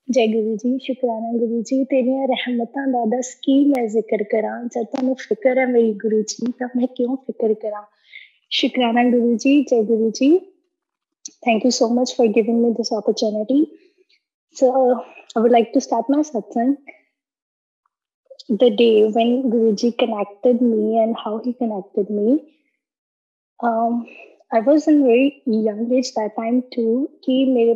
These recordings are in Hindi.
जय गुरु जी, शुकराना गुरु जी, तेरियां रहमतां दा दस की मैं जिक्र करा, जब तुहानू फिक्र है मेरी गुरु जी, तब मैं क्यों फिक्र करा। शुकराना गुरु जी, जय गुरु जी। Thank you so much for giving me this opportunity. So, I would like to start my satsang. The day when Guruji connected me and how he connected me. Um, I was in very young age that time too कि मेरे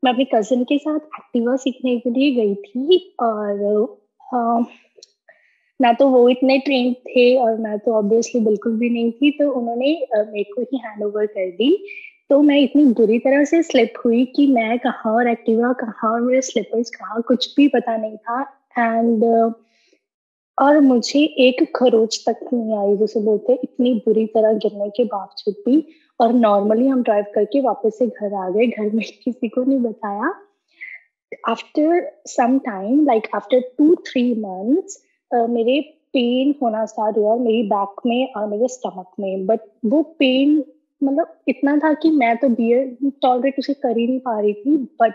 मैं अपनी कजिन के साथ एक्टिवा सीखने के लिए गई थी और ना तो वो इतने ट्रेन थे और मैं तो ऑब्वियसली बिल्कुल भी नहीं थी, तो उन्होंने मेरे को ही हैंड ओवर कर दी। तो मैं इतनी बुरी तरह से स्लिप हुई कि मैं कहाँ और एक्टिवा कहाँ और मेरे स्लिपर्स कहाँ, कुछ भी पता नहीं था। एंड और मुझे एक खरोच तक नहीं आई, जैसे बोलते हैं, इतनी बुरी तरह गिरने के बावजूद भी। और नॉर्मली हम ड्राइव करके वापस से घर आ गए, घर में किसी को नहीं बताया। After some time, like after 2-3 months, मेरे पेन होना स्टार्ट हुआ मेरी बैक में और मेरे स्टमक में। बट वो पेन मतलब इतना था कि मैं तो बियर टॉलरेट उसे कर ही नहीं पा रही थी। बट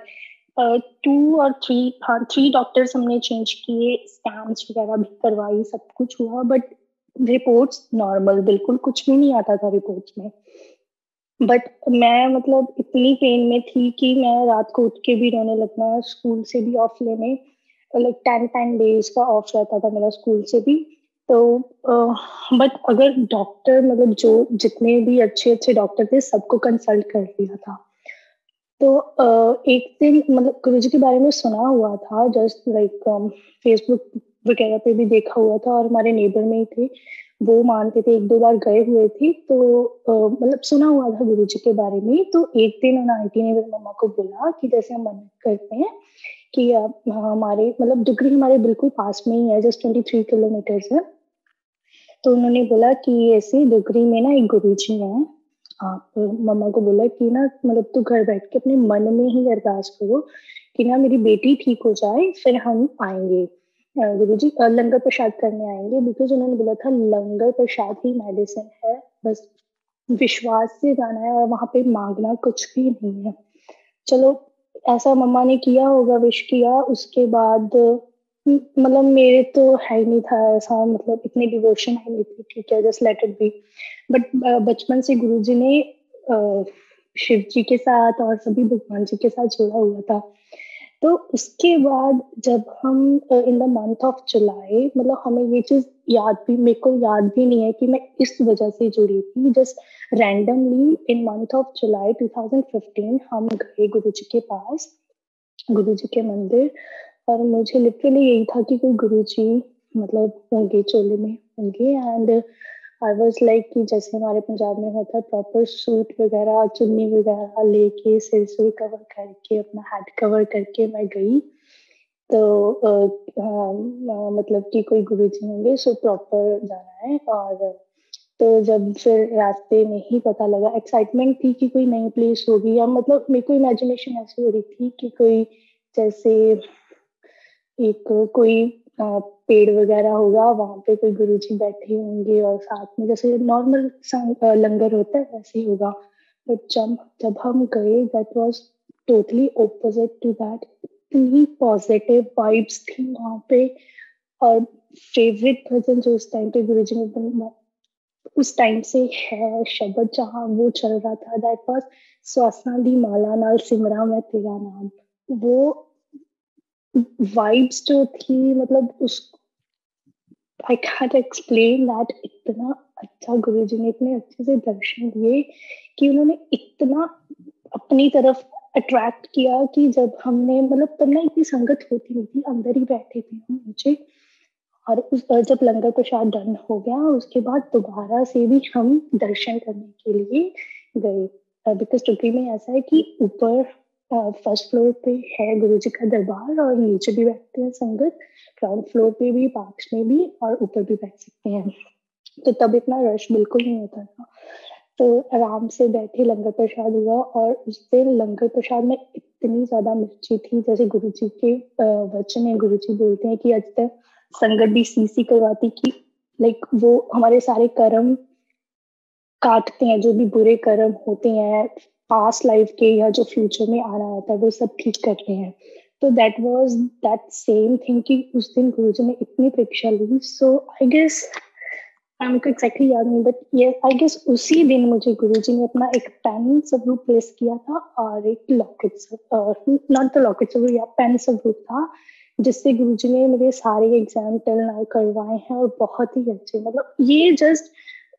3 डॉक्टर्स हमने चेंज किए, स्कैन्स वगैरह भी करवाई, सब कुछ हुआ, बट रिपोर्ट्स नॉर्मल, बिल्कुल कुछ भी नहीं आता था रिपोर्ट्स में। बट मैं मतलब इतनी पेन में थी कि मैं रात को उठ के भी रोने लगना, स्कूल से भी ऑफ लेने, लाइक 10 days का ऑफ रहता था मेरा स्कूल से भी। तो बट अगर डॉक्टर मतलब जो जितने भी अच्छे अच्छे डॉक्टर थे सबको कंसल्ट कर लिया था। तो एक दिन मतलब गुरुजी के बारे में सुना हुआ था, जस्ट लाइक फेसबुक वगैरह पे भी देखा हुआ था और हमारे नेबर में ही थे, वो मानते थे, 1-2 बार गए हुए थे। तो मतलब सुना हुआ था गुरुजी के बारे में। तो एक दिन उन आंटी ने मेरी मम्मा को बोला कि जैसे हम मन्नत करते हैं कि हमारे मतलब डुगरी हमारे बिल्कुल पास में ही है, जस्ट 23 किलोमीटर है। तो उन्होंने बोला कि ऐसे डुगरी में ना एक गुरुजी हैं, आप मम्मा को बोला कि ना मतलब तू घर बैठ के अपने मन में ही अरदास करो कि ना मेरी बेटी ठीक हो जाए, फिर हम आएंगे गुरुजी लंगर प्रसाद करने आएंगे। बिकॉज उन्होंने बोला था लंगर प्रसाद ही मेडिसिन है, बस विश्वास से जाना है और वहां पे मांगना कुछ भी नहीं है। चलो, ऐसा मम्मा ने किया होगा, विश किया। उसके बाद मतलब मेरे तो है ही नहीं था ऐसा, मतलब इतनी डिवोशन है नहीं थी, ठीक है just let it be. But बचपन से गुरुजी ने शिव जी के साथ और सभी भगवान जी के साथ जोड़ा हुआ था। तो उसके बाद जब हम in the month of July, मतलब हमें ये चीज याद भी, मेरे को याद भी नहीं है कि मैं इस वजह से जुड़ी थी, just randomly in month of July 2015 हम गए गुरुजी के पास, गुरुजी के मंदिर। और मुझे लिटरली यही था कि कोई गुरुजी मतलब होंगे, चोले में होंगे। एंड आई वाज लाइक कि जैसे हमारे पंजाब में होता है प्रॉपर सूट वगैरह, चुन्नी वगैरह लेके, सिर कवर करके, अपना हेड कवर करके मैं गई। तो मतलब कि कोई गुरुजी होंगे, सो प्रॉपर जाना है। और तो जब फिर रास्ते में ही पता लगा, एक्साइटमेंट थी कि कोई नई प्लेस होगी, या मतलब मेरे को इमेजिनेशन ऐसी हो रही थी कि कोई जैसे एक कोई पेड़ वगैरह होगा, वहां पे कोई गुरुजी बैठे होंगे और साथ में जैसे नॉर्मल लंगर होता है वैसे ही होगा। बट जब हम गए, that was totally opposite to that. इतनी पॉजिटिव वाइब्स थी वहां पे। और फेवरेट भजन जो उस टाइम पे गुरुजी ने उस टाइम से है, शब्द जहाँ वो चल रहा था, दैट वाज स्वासां दी माला नाल सिमरा मैं तेरा नाम। वो वाइब्स जो थी, मतलब उस आई कांट एक्सप्लेन दैट। इतना अच्छा गुरुजी ने इतने अच्छे से दर्शन दिए कि उन्होंने इतना अपनी तरफ अट्रैक्ट किया कि जब हमने मतलब तब ना इतनी संगत होती नहीं थी, अंदर ही बैठे थे हम नीचे। और जब लंगर प्रसाद डन हो गया उसके बाद दोबारा से भी हम दर्शन करने के लिए गए। बिकॉज टुकरी में ऐसा है कि ऊपर फर्स्ट फ्लोर पे है गुरुजी का दरबार और नीचे भी बैठते हैं संगत, ग्राउंड फ्लोर पे भी, पार्क्स में भी, और ऊपर भी बैठ सकते हैं। तो तब इतना रश बिल्कुल नहीं होता था। तो आराम से बैठे, लंगर प्रसाद हुआ। और उस दिन लंगर प्रसाद में इतनी ज्यादा मिर्ची थी, जैसे गुरुजी के वचन है, गुरुजी बोलते हैं कि आज तक संगत भी सीसी करवाती कि लाइक वो हमारे सारे कर्म काटते हैं, जो भी बुरे कर्म होते हैं, पास्ट लाइफ के या जो फ्यूचर में आना होता है वो सब ठीक करते हैं। तो that was that same thing कि उस दिन गुरुजी ने इतनी परीक्षा ली। सो आई गेस हमको एग्जैक्टली याद नहीं, बट ये आई गेस उसी दिन मुझे गुरुजी ने अपना एक पेन स्वरूप प्लेस किया था और एक लॉकेट, नॉट द लॉकेट स्वरूप या पेन स्वरूप था, जिससे गुरुजी ने मेरे सारे एग्जाम टिल नाउ करवाए हैं और बहुत ही अच्छे। मतलब ये जस्ट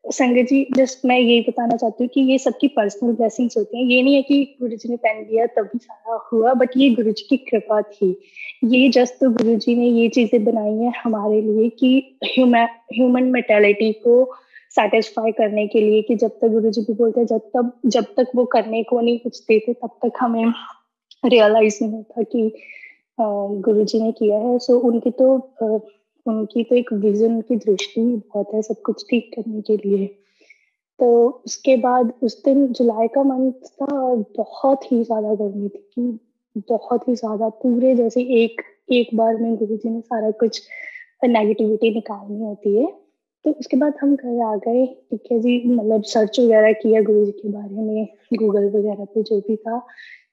संगत जी, जस्ट मैं यही बताना चाहती हूँ कि ये सबकी पर्सनल ब्लेसिंग्स होती हैं। ये नहीं है कि गुरुजी ने पेन दिया तभी सारा हुआ, बट ये गुरुजी की कृपा थी। ये जस्ट तो गुरुजी ने ये चीजें बनाई हैं हमारे लिए कि ह्यूमन मेंटालिटी को सेटिस्फाई करने के लिए, कि जब तक गुरुजी भी बोलते हैं जब तक वो करने को नहीं कुछ देते तब तक हमें रियलाइज नहीं होता कि गुरुजी ने किया है। सो उनकी तो एक विजन की दृष्टि बहुत है सब कुछ ठीक करने के लिए। तो उसके बाद उस दिन जुलाई का मंथ था और बहुत ही ज्यादा गर्मी थी, कि बहुत ही ज्यादा पूरे जैसे एक एक बार में गुरुजी ने सारा कुछ नेगेटिविटी निकालनी होती है। तो उसके बाद हम घर आ गए, ठीक है जी, मतलब सर्च वगैरह किया गुरुजी के बारे में गूगल वगैरह पे, जो भी था,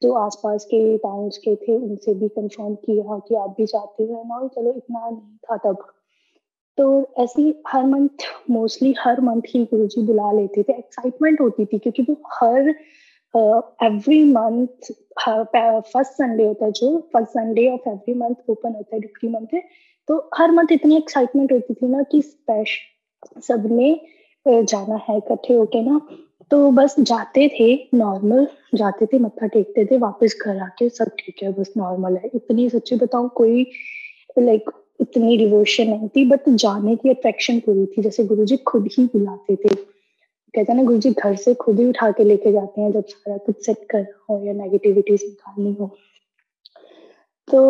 जो आसपास के टाउन्स के थे उनसे भी कंफर्म किया कि आप भी जाते हो ना। चलो इतना नहीं था तब। तो ऐसे ही हर मंथ, मोस्टली हर मंथ ही गुरुजी बुला लेते थे। एक्साइटमेंट होती थी क्योंकि वो हर एवरी मंथ फर्स्ट संडे होता है, जो first Sunday off every month open होता है डिग्री मंथ है। तो हर मंथ इतनी एक्साइटमेंट होती थी ना कि स्पेशल सबने जाना है इकट्ठे होके ना। तो बस जाते थे, नॉर्मल जाते थे, मत्था टेकते थे, वापस घर आके सब ठीक है, बस नॉर्मल है। इतनी सच्ची बताऊं, कोई लाइक इतनी डिवोशन नहीं थी, बट जाने की अट्रैक्शन पूरी थी, जैसे गुरुजी खुद ही बुलाते थे। कहते हैं ना, गुरुजी घर से खुद ही उठा के लेके जाते हैं जब सारा कुछ सेट करना हो या नेगेटिविटीज निकालनी हो। तो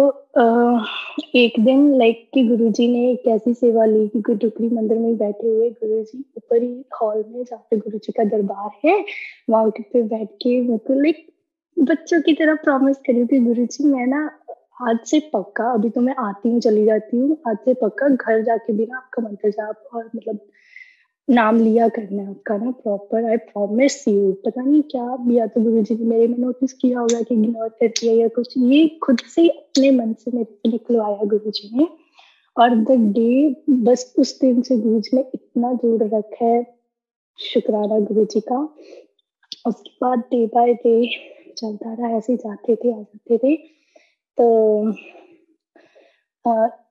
एक दिन लाइक कि गुरुजी ने एक ऐसी सेवा ली कि गुरुकुली मंदिर में बैठे हुए गुरुजी ऊपर ही हॉल में, जहाँ पे गुरुजी का दरबार है, वहां पे बैठ के बिल्कुल लाइक बच्चों की तरह प्रॉमिस करी थी, गुरुजी मैं ना आज से पक्का, अभी तो मैं आती हूँ चली जाती हूँ, आज से पक्का घर जाके भी ना आपका मंत्र जाप और मतलब नाम लिया करना है आपका ना प्रॉपर, आई प्रॉमिस यू। पता नहीं क्या, या तो गुरुजी ने मेरे में नोटिस किया होगा कि इग्नोर कर दिया या कुछ, ये खुद से अपने मन से मेरे से निकलवाया गुरुजी ने। और द डे, बस उस दिन से गुरुजी ने इतना जोड़ रखा है, शुक्राना गुरुजी का। उसके बाद डे बाय डे चलता रहा, ऐसे ही जाते थे आ जाते थे। तो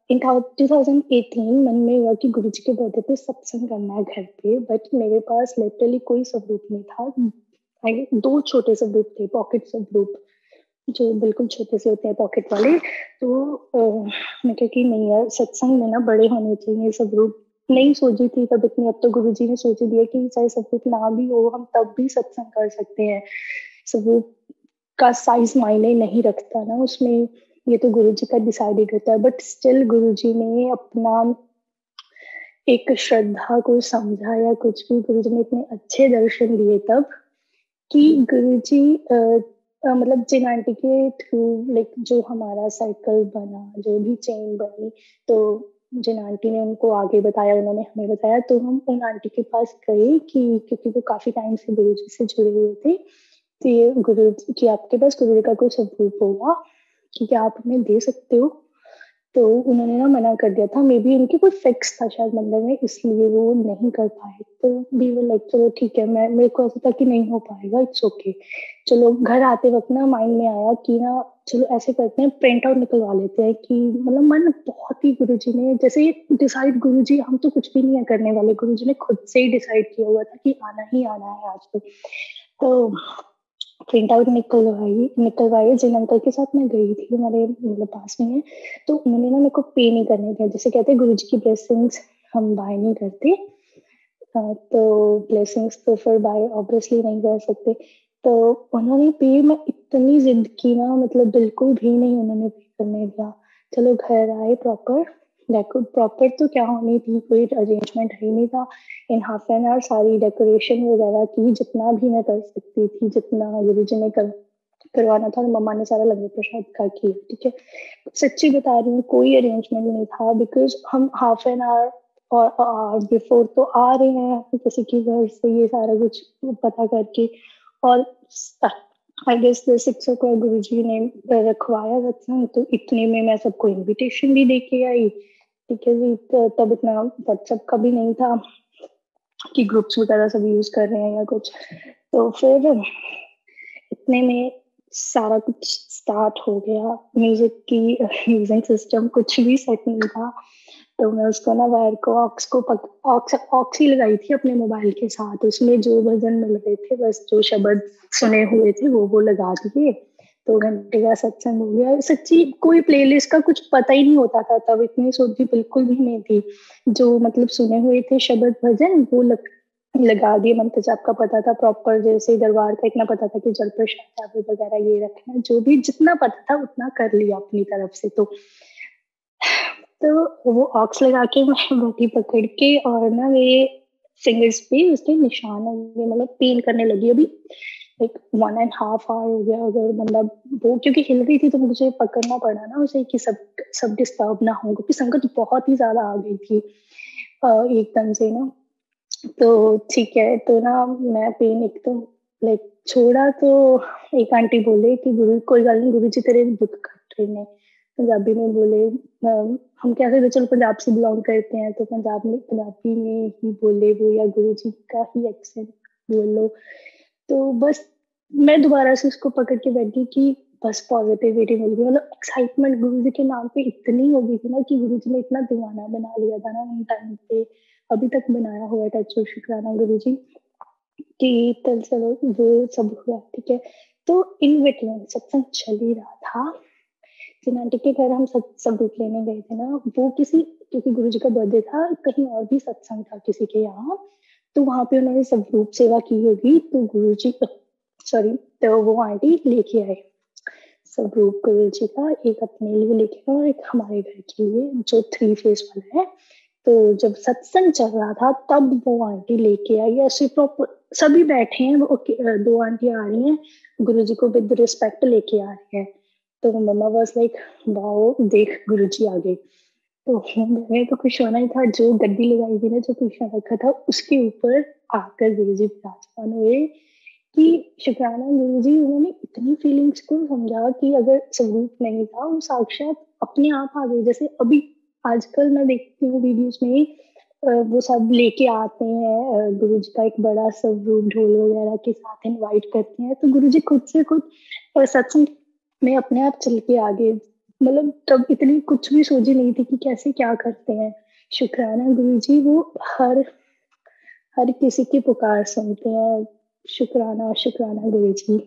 इन 2018 मन में हुआ कि गुरुजी के बर्थडे पे सत्संग करना है घर पे, बट मेरे पास लिटरली कोई सबूत नहीं था। दो छोटे सबूत थे, पॉकेट सबूत, जो बिल्कुल छोटे से होते हैं पॉकेट वाले। तो मैं क्या कि नहीं यार, सत्संग में ना बड़े होने चाहिए सबूत। नहीं सोची थी तब इतनी, अब तो गुरुजी ने सोच दिया कि चाहे सबूत ना भी हो हम तब भी सत्संग कर सकते हैं। सबूत का साइज मायने नहीं रखता ना उसमें, ये तो गुरुजी का डिसाइडेड होता है। बट स्टिल गुरुजी ने अपना एक श्रद्धा को समझा या कुछ भी, गुरुजी ने इतने अच्छे दर्शन दिए तब कि गुरुजी मतलब जिन आंटी के थ्रू लाइक जो हमारा सर्कल बना, जो भी चेन बनी, तो जिन आंटी ने उनको आगे बताया, उन्होंने हमें बताया, तो हम उन आंटी के पास गए कि क्योंकि वो काफी टाइम से गुरुजी से जुड़े हुए थे, तो ये गुरु कि आपके पास गुरु का कोई सबूत होगा कि क्या आप हमें दे सकते हो। तो उन्होंने ना मना कर दिया था, मे बी उनकी कोई फिक्स था शायद मंदिर में, इसलिए वो नहीं कर पाए। तो भी वो लाइक चलो ठीक है, मैं मेरे को ऐसा था कि नहीं हो पाएगा, इट्स ओके। चलो घर आते वक्त ना माइंड में आया कि ना चलो ऐसे करते हैं, प्रिंट आउट निकलवा लेते हैं, कि मतलब मन बहुत ही गुरुजी ने जैसे डिसाइड, गुरुजी हम तो कुछ भी नहीं है करने वाले, गुरुजी ने खुद से ही डिसाइड किया हुआ था कि आना ही आना है आज तो प्रिंट आउट निकलवाई जिन अंकल के साथ मैं गई थी, हमारे मतलब पास में है, तो उन्होंने ना मेरे को पे नहीं करने दिया। जैसे कहते हैं गुरुजी की ब्लेसिंग्स हम बाय नहीं करते, तो ब्लेसिंग्स तो फिर बाय ऑब्वियसली नहीं कर सकते। तो उन्होंने पे, मैं इतनी जिद की ना, मतलब बिल्कुल भी नहीं उन्होंने पे करने दिया। चलो घर आए, प्रॉपर देखो, प्रॉपर तो क्या होनी थी, कोई अरेंजमेंट है ही नहीं था। इन हाफ एन आवर सारी डेकोरेशन वगैरह की, जितना भी मैं कर सकती थी, जितना गुरुजी ने करवाना था, और मम्मा ने सारा लंगर प्रसाद का किया, ठीक है। सच्ची बता रही हूँ, कोई अरेंजमेंट नहीं था, बिकॉज हम हाफ एन आवर और बिफोर तो आ रहे हैं किसी के घर से ये सारा कुछ पता करके, और आई गेस द 6 o'clock गुरुजी ने रखवाया सत्संग, तो इतने में मैं सबको इनविटेशन भी दे के आई। ठीक है जी, तब इतना व्हाट्सएप का भी नहीं था कि ग्रुप्स वगैरह सब यूज कर रहे हैं या कुछ। तो फिर इतने में सारा कुछ स्टार्ट हो गया, म्यूजिक की म्यूजिक सिस्टम कुछ भी सेट नहीं था। तो मैं उसको ना वायर को ऑक्स ही लगाई थी अपने मोबाइल के साथ, उसमें जो भजन मिल रहे थे बस जो शब्द सुने हुए थे वो लगा दिए। 2 घंटे का सत्संग हो गया। सच्ची कोई प्लेलिस्ट का कुछ पता ही नहीं होता था तब, इतनी सोची बिल्कुल भी नहीं थी। जो मतलब सुने हुए थे शब्द भजन वो लगा दिए। मंत्र जाप का पता था प्रॉपर, जैसे दरबार का इतना पता था कि जल प्रसाद चावल वगैरह ये रखना, जो भी जितना पता था उतना कर लिया अपनी तरफ से। तो वो ऑक्स लगा के मैं बैठी पकड़ के, और ना मेरे फिंगर्स पे उसके निशान हो गए, मतलब पेन करने लगी। अभी लाइक 1.5 hour हो गया। अगर बंदा वो क्योंकि हिल रही थी तो मुझे पकड़ना पड़ा ना उसे कि सब सब डिस्टर्ब ना हो, क्योंकि संगत बहुत ही ज्यादा आ गई थी एकदम से ना। तो ठीक है, तो ना मैं पेन एकदम लाइक छोड़ा तो एक आंटी बोले कि गुरु कोई गल नहीं, गुरु जी तेरे दुख काट रहे हैं। पंजाबी में बोले। हम कैसे तो चलो पंजाब से बिलोंग करते हैं, तो पंजाबी में ही बोले वो, या गुरु जी का ही एक्सेंट बोलो। तो बस मैं दोबारा से उसको पकड़ के बैठ गई कि बस पॉजिटिविटी मिल गई। मतलब एक्साइटमेंट गुरु जी के नाम पे इतनी हो गई थी ना कि गुरु जी ने इतना दीवाना बना लिया था ना उन टाइम पे, अभी तक बनाया हुआ है। टच शुक्राना गुरु जी कि तल चलो वो सब हुआ। ठीक है, तो इन बिटवीन सत्संग चल ही रहा था। जिन आंटी के घर हम सब बुक लेने गए थे ना, वो किसी क्योंकि गुरु जी का बर्थडे था, कहीं और भी सत्संग था किसी के यहाँ, तो वहां पे उन्होंने सब रूप सेवा की होगी, तो गुरु जी सॉरी, तो वो आंटी लेके आए सब रूप गुरु जी का, एक अपने लिए लेके आए और एक हमारे घर के लिए जो 3 फेस वाला है। तो जब सत्संग चल रहा था तब वो आंटी लेके आई, ऐसे प्रॉपर सभी बैठे हैं, वो 2 आंटी आ रही हैं, गुरु जी को विद रिस्पेक्ट लेके आ रही है। तो मम्मा बस लाइक वाओ देख गुरु जी आ गए। तो मैंने तो खुश होना ही था, जो गद्दी लगाई थी ना, जो कुशन रखा था उसके ऊपर आकर गुरु जी विराजमान हुए। कि शुक्राना गुरु जी, उन्होंने इतनी फीलिंग्स को समझा कि अगर स्वरूप नहीं था वो साक्षात अपने आप आ गए। जैसे अभी आजकल मैं देखती हूँ वीडियोस में वो सब लेके आते हैं गुरु जी का एक बड़ा स्वरूप ढोल वगैरह के साथ इनवाइट करते हैं, तो गुरु जी खुद से खुद सत्संग में अपने आप चल के आ गए। मतलब तब इतनी कुछ भी सोची नहीं थी कि कैसे क्या करते हैं। शुक्राना गुरु जी, वो हर हर किसी की पुकार सुनते हैं। शुक्राना शुक्राना गुरु जी।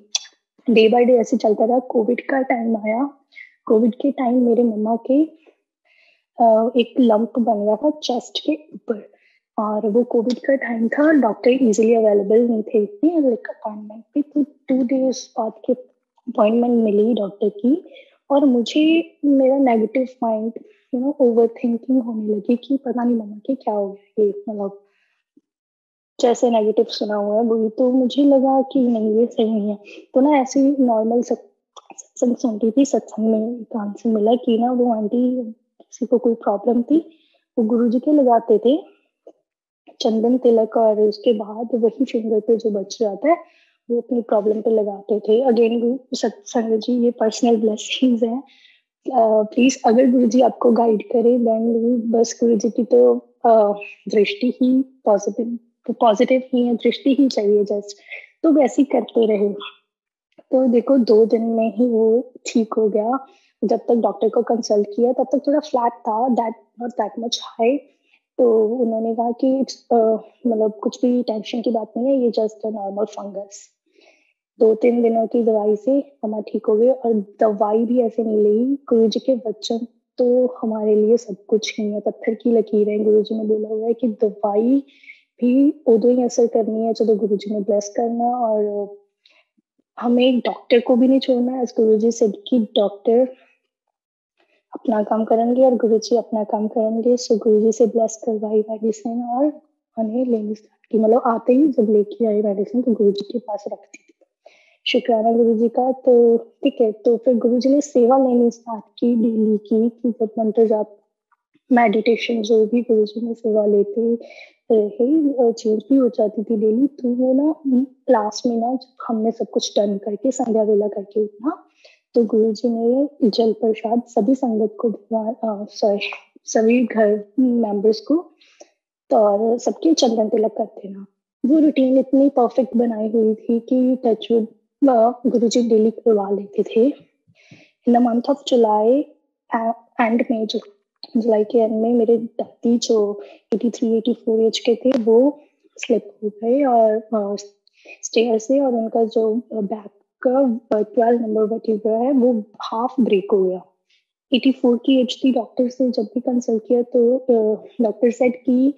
डे बाय डे ऐसे चलता रहा। कोविड का टाइम आया। कोविड के टाइम मेरे मम्मा के एक लंप बन गया था चेस्ट के ऊपर, और वो कोविड का टाइम था, डॉक्टर इजीली अवेलेबल नहीं थे इतने लाइक अपॉइंटमेंट पे, तो 2 days बाद के अपॉइंटमेंट मिली डॉक्टर की। और मुझे मेरा नेगेटिव माइंड ओवर थिंकिंग होने लगी कि पता नहीं मम्मा के क्या हो गया, ये मतलब जैसे नेगेटिव सुना हुआ है वही, तो मुझे लगा कि नहीं ये सही नहीं है। तो ना ऐसे ही नॉर्मल सत्संग सुन रही थी, सत्संग में कान से मिला कि ना वो आंटी किसी को कोई प्रॉब्लम थी, वो गुरुजी के लगाते थे चंदन तिलक, और उसके बाद वही फिंगर पे जो बच जाता है वो अपनी प्रॉब्लम पे लगाते थे। अगेन सत्संग जी ये पर्सनल ब्लेसिंग्स है। प्लीज अगर गुरुजी आपको गाइड करे देन बस गुरुजी की तो दृष्टि ही पॉजिटिव ही है, दृष्टि ही चाहिए जस्ट, तो वैसे ही करते रहे। तो देखो 2 दिन में ही वो ठीक हो गया। जब तक डॉक्टर को कंसल्ट किया तब तक थोड़ा फ्लैट था, that not that much high. तो उन्होंने कहा कि मतलब कुछ भी टेंशन की बात नहीं है, ये जस्ट अ नॉर्मल फंगस। 2-3 दिनों की दवाई से मम्मा ठीक हो गई, और दवाई भी ऐसे नहीं ली। गुरु जी के वचन तो हमारे लिए सब कुछ ही है, पत्थर की लकीरें। गुरु जी ने बोला हुआ है कि दवाई भी उदो ही असर करनी है जब गुरु जी ने ब्लेस करना, और हमें एक डॉक्टर को भी नहीं छोड़ना है। गुरु जी से कि डॉक्टर अपना काम करेंगे और गुरु जी अपना काम करेंगे। सो गुरु जी से ब्लेस करवाई मेडिसिन, और हमें लेनी स्टार्ट की। मतलब आते ही जब लेके आई मेडिसिन तो गुरु जी के पास रखती थी। शुक्राना गुरु जी का। तो ठीक है, तो फिर गुरु जी ने सेवा लेनी स्टार्ट की डेली की, कि जब मंत्र जाप मेडिटेशन जो भी गुरु जी ने सेवा लेते रहे, चेंज भी हो जाती थी डेली। तो वो ना लास्ट में ना जब हमने सब कुछ डन करके संध्या वेला करके उठा, तो गुरुजी ने जल प्रसाद सभी संगत को सॉरी सभी घर मेंबर्स को, तो और सबके चंदन तिलक करते ना। वो रूटीन इतनी परफेक्ट बनाई हुई थी कि टचवुड गुरुजी डेली करवा लेते थे। In the month of July and में, जुलाई के एंड में मेरे दादी जो 83-84 एज के थे वो स्लिप हो गए और स्टेयर से, और उनका जो बैक का 12 नंबर वर्टिब्रा है वो हाफ ब्रेक हो गया। 84 की एज थी। डॉक्टर से जब भी कंसल्ट किया तो डॉक्टर सेड कि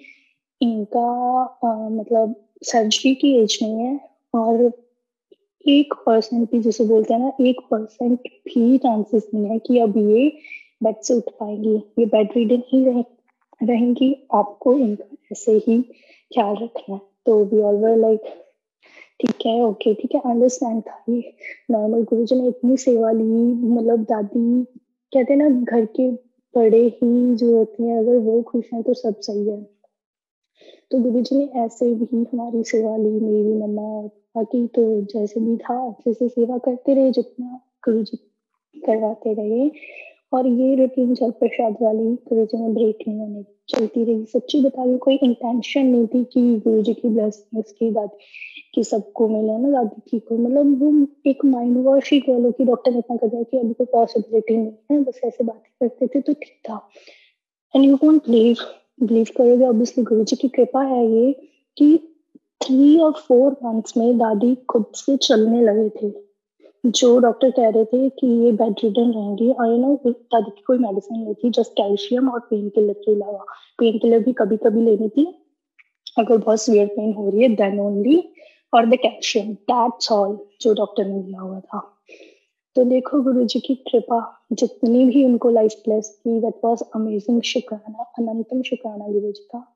इनका मतलब सर्जरी की एज नहीं है, और 1% भी, जैसे बोलते हैं ना, 1% भी चांसेस नहीं है कि अब ये बेड से उठ पाएंगी। ये बेड रीडन ही रहेंगी। आपको इनका ऐसे ही ख्याल रखना है। तो वी ऑल वर लाइक ठीक है, ओके, ठीक है, अंडरस्टैंड था ये नॉर्मल। गुरुजी ने इतनी सेवा ली, मतलब दादी कहते हैं ना, घर के बड़े ही जो होते हैं, अगर वो खुश हैं तो सब सही है। तो गुरुजी ने ऐसे भी हमारी सेवा ली, मेरी मम्मा और पापा की। तो जैसे भी था अच्छे से सेवा करते रहे, जितना गुरुजी करवाते रहे। और ये रूटीन जल प्रसाद वाली गुरुजी ने ब्रेक नहीं होने दी, चलती रही। सच्ची बता रही हूँ, कोई इंटेंशन नहीं थी कि गुरुजी की ब्लेसिंग्स की दादी कि सबको मिले ना, दादी ठीक हो। मतलब वो एक माइंड वॉश ही कह लो कि डॉक्टर ने इतना कर दिया कि अभी कोई पॉसिबिलिटी नहीं है, बस ऐसे बातें करते थे तो ठीक था। एंड यू वोंट बिलीव करोगे, ऑब्वियसली गुरुजी की कृपा है ये कि 3 और 4 मंथ्स में दादी खुद से चलने लगे थे। जो डॉक्टर कह रहे थे कि ये बेड रिडन रहेंगी, और यू नो दादी की कोई मेडिसिन नहीं थी, जस्ट कैल्शियम और पेन किलर के अलावा। पेन किलर भी कभी कभी लेनी थी अगर बहुत सीवियर पेन हो रही है, देन ओनली, और द कैल्शियम, दैट्स ऑल जो डॉक्टर ने दिया हुआ था। तो देखो गुरुजी की कृपा, जितनी भी उनको लाइफ ब्लेस की, दैट वाज अमेजिंग। शुक्राना, अनंतम शुक्राना गुरुजी का।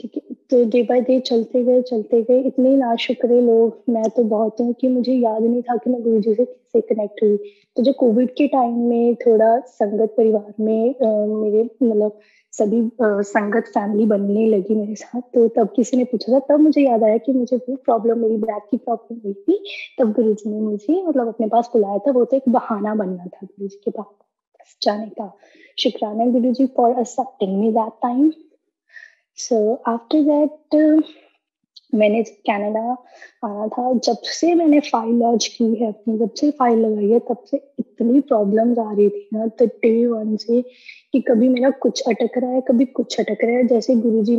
ठीक है, तो डे बाय डे चलते गए। इतने नाशुक्रे लोग, मैं तो बहुत हूँ कि मुझे याद नहीं था कि मैं गुरुजी से कैसे कनेक्ट हुई। तो जब कोविड के टाइम में थोड़ा संगत परिवार में मेरे मतलब सभी संगत फैमिली बनने लगी मेरे साथ, तो तब किसी ने पूछा था, तब मुझे याद आया कि मुझे वो प्रॉब्लम, मेरी बैक की प्रॉब्लम हुई थी। तब गुरुजी ने मुझे मतलब अपने पास बुलाया था। वो तो एक बहाना बनना था गुरुजी के पास जाने का। शुक्राना Guruji for accepting me that time. So after that मैंने जब कनाडा आना था, जब से मैंने फाइल लॉन्च की है अपनी, जब से फाइल लगाई है, तब से इतनी प्रॉब्लम्स आ रही थी ना, तो डे वन से, कि कभी मेरा कुछ अटक रहा है, कभी कुछ अटक रहा है। जैसे गुरुजी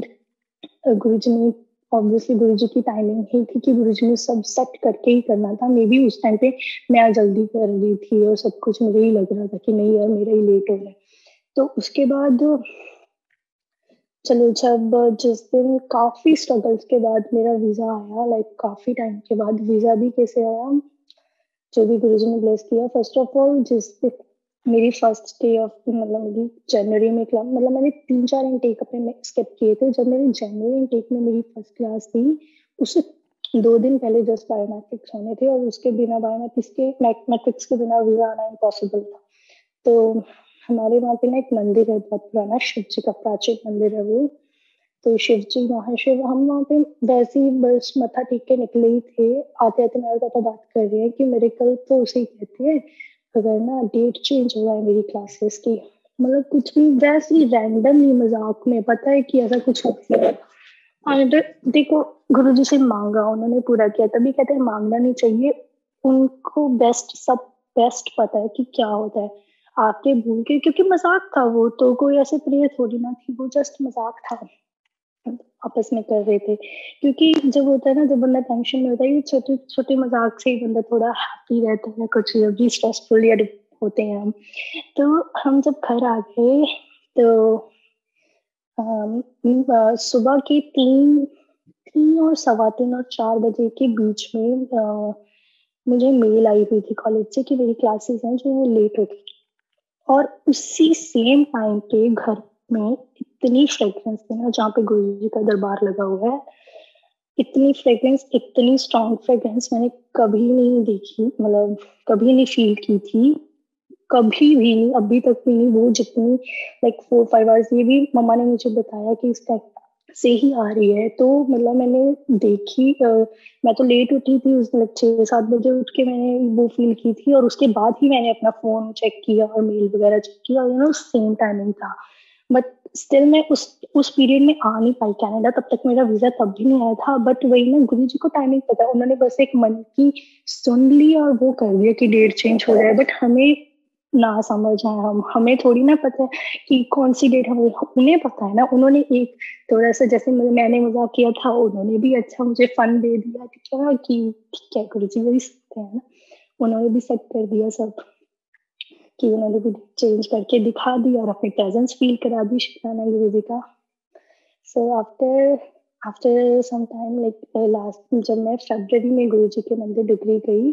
ने ऑब्वियसली गुरुजी की टाइमिंग ही थी कि गुरुजी ने सब सेट करके ही करना था। मे बी उस टाइम पे मैं जल्दी कर रही थी और सब कुछ मुझे ही लग रहा था कि नहीं यार मेरा ही लेट हो रहा है। तो उसके बाद चलो, जब जिस दिन काफी स्ट्रगल्स के बाद मेरा वीजा आया, लाइक काफी टाइम के बाद, वीजा भी कैसे आया, जो भी गुरुजी ने ब्लेस किया। फर्स्ट ऑफ ऑल, जिस दिन मेरी फर्स्ट डे ऑफ, मतलब मेरी जनवरी में क्लास, मतलब मैंने 3-4 इनटेक अपने स्किप किए थे। जब मेरी जनवरी इनटेक में मेरी फर्स्ट क्लास थी, उससे 2 दिन पहले जस्ट बायोमेट्रिक्स होने थे, और उसके बिना मैट्रिक्स के बिना वीजा आना इम्पॉसिबल था। तो हमारे वहाँ पे ना एक मंदिर है, बहुत पुराना, शिव जी का प्राचीन मंदिर है वो। तो शिव जी महाशिव, हम वहाँ पे वैसे ही बस मत्था टेक के निकले ही थे। आते आते मेरे पापा बात कर रहे हैं कि मेरे कल तो उसे ही कहते हैं, अगर ना डेट चेंज हो जाए मेरी क्लासेस की, मतलब कुछ भी वैसे ही रैंडमली मजाक में, पता है कि ऐसा कुछ हो गया। और देखो, गुरुजी से मांगा, उन्होंने पूरा किया। तभी कहते हैं मांगना नहीं चाहिए, उनको बेस्ट, सब बेस्ट पता है कि क्या होता है। आपके भूल के, क्योंकि मजाक था वो, तो कोई ऐसे प्रेयर थोड़ी ना थी, वो जस्ट मजाक था, आपस में कर रहे थे। क्योंकि जब होता है ना, जब बंदा टेंशन में होता है, ये छोटे छोटे मजाक से ही बंदा थोड़ा हैप्पी रहता है। कुछ भी स्ट्रेसफुल या होते हैं हम। तो हम जब घर आ गए, तो सुबह के 3 और 3 और 3 और 4 बजे के बीच में मुझे मेल आई हुई थी कॉलेज से कि मेरी क्लासेस हैं जो लेट हो गई। और उसी सेम टाइम पे घर में इतनी फ्रेग्रेंस थी ना, जहाँ पे गुरुजी का दरबार लगा हुआ है, इतनी फ्रेग्रेंस, इतनी स्ट्रॉन्ग फ्रेग्रेंस मैंने कभी नहीं देखी, मतलब कभी नहीं फील की थी, कभी भी नहीं, अभी तक भी नहीं। वो जितनी लाइक 4-5 आवर्स, ये भी मम्मा ने मुझे बताया कि इसका से ही आ रही है। तो मतलब मैंने देखी मैं तो लेट उठी थी उस दिन, like 6-7 बजे उठ के मैंने वो फ़ील की थी, और उसके बाद ही मैंने अपना फ़ोन चेक किया और मेल वगैरह चेक किया, और सेम टाइमिंग था। बट स्टिल मैं उस पीरियड में आ नहीं पाई कनाडा, तब तक मेरा वीज़ा तब भी नहीं आया था। बट वही ना, गुरुजी को टाइमिंग पता है, उन्होंने बस एक मन की सुन ली और वो कर दिया कि डेट चेंज हो रहा है। बट हमें ना समझ आए, हमें थोड़ी ना पता है कि कौन-सी डेट हमें, उन्हें पता है ना। उन्होंने एक थोड़ा-सा, जैसे मैंने मज़ाक किया था, उन्होंने भी अच्छा मुझे फन दे दिया, ठीक है ना, कि ठीक है, गुरुजी भी सकते हैं ना। उन्होंने भी सेट कर दिया सब, कि उन्होंने भी चेंज करके दिखा दी और अपनी प्रेज़ेंस फ़ील करा दी शुक्राना गुरुजी का। So after after some time, like last, जब मैं फरवरी में गुरुजी के मंदिर डुगरी गई,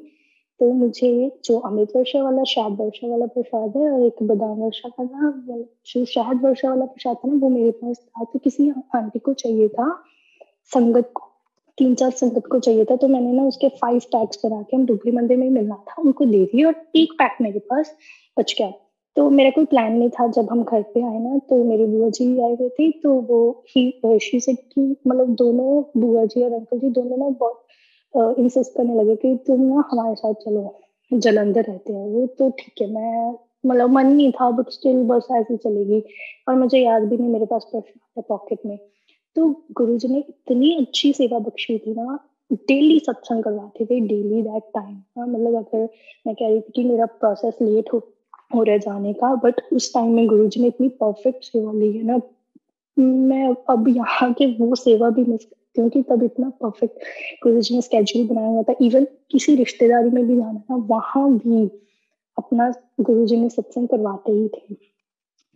तो मुझे जो अमृत वर्षा वाला, शहद वर्षा वाला प्रसाद है, और एक बादाम वर्षा का ना, वो जो शहद वर्षा वाला प्रसाद था ना, वो मेरे पास था। तो किसी आंटी को चाहिए था, संगत को, 3-4 संगत को चाहिए था, तो मैंने ना उसके 5 पैक्स बना के, हम डुगरी मंदिर में ही मिलना था, उनको दे दिए, और 1 पैक मेरे पास बच गया। तो मेरा कोई प्लान नहीं था। जब हम घर पे आए ना, तो मेरी बुआ जी आए हुए थे, तो वो शी सेड कि मतलब दोनों बुआ जी और अंकल जी दोनों ना बहुत इंसिस्ट करने लगे कि तुम ना हमारे साथ चलो, जालंधर रहते हैं वो, तो ठीक है। मैं मतलब मन नहीं था, बट स्टिल बस ऐसे ही चली गई, और मुझे याद भी नहीं मेरे पास पर्स था पॉकेट में। तो गुरुजी ने इतनी अच्छी सेवा बख्शी थी ना, डेली सत्संग करवाते थे, डेली दैट टाइम। हाँ, मतलब अगर मैं कह रही थी कि मेरा प्रोसेस लेट हो रहा है जाने का, बट उस टाइम में गुरुजी ने इतनी परफेक्ट सेवा ली है ना, मैं अब यहाँ के वो सेवा भी मिस करती हूँ कि तब इतना परफेक्ट गुरुजी ने स्केड्यूल बनाया हुआ था। इवन किसी रिश्तेदारी में भी जाना था, वहाँ भी अपना गुरुजी ने सत्संग करवाते ही थे।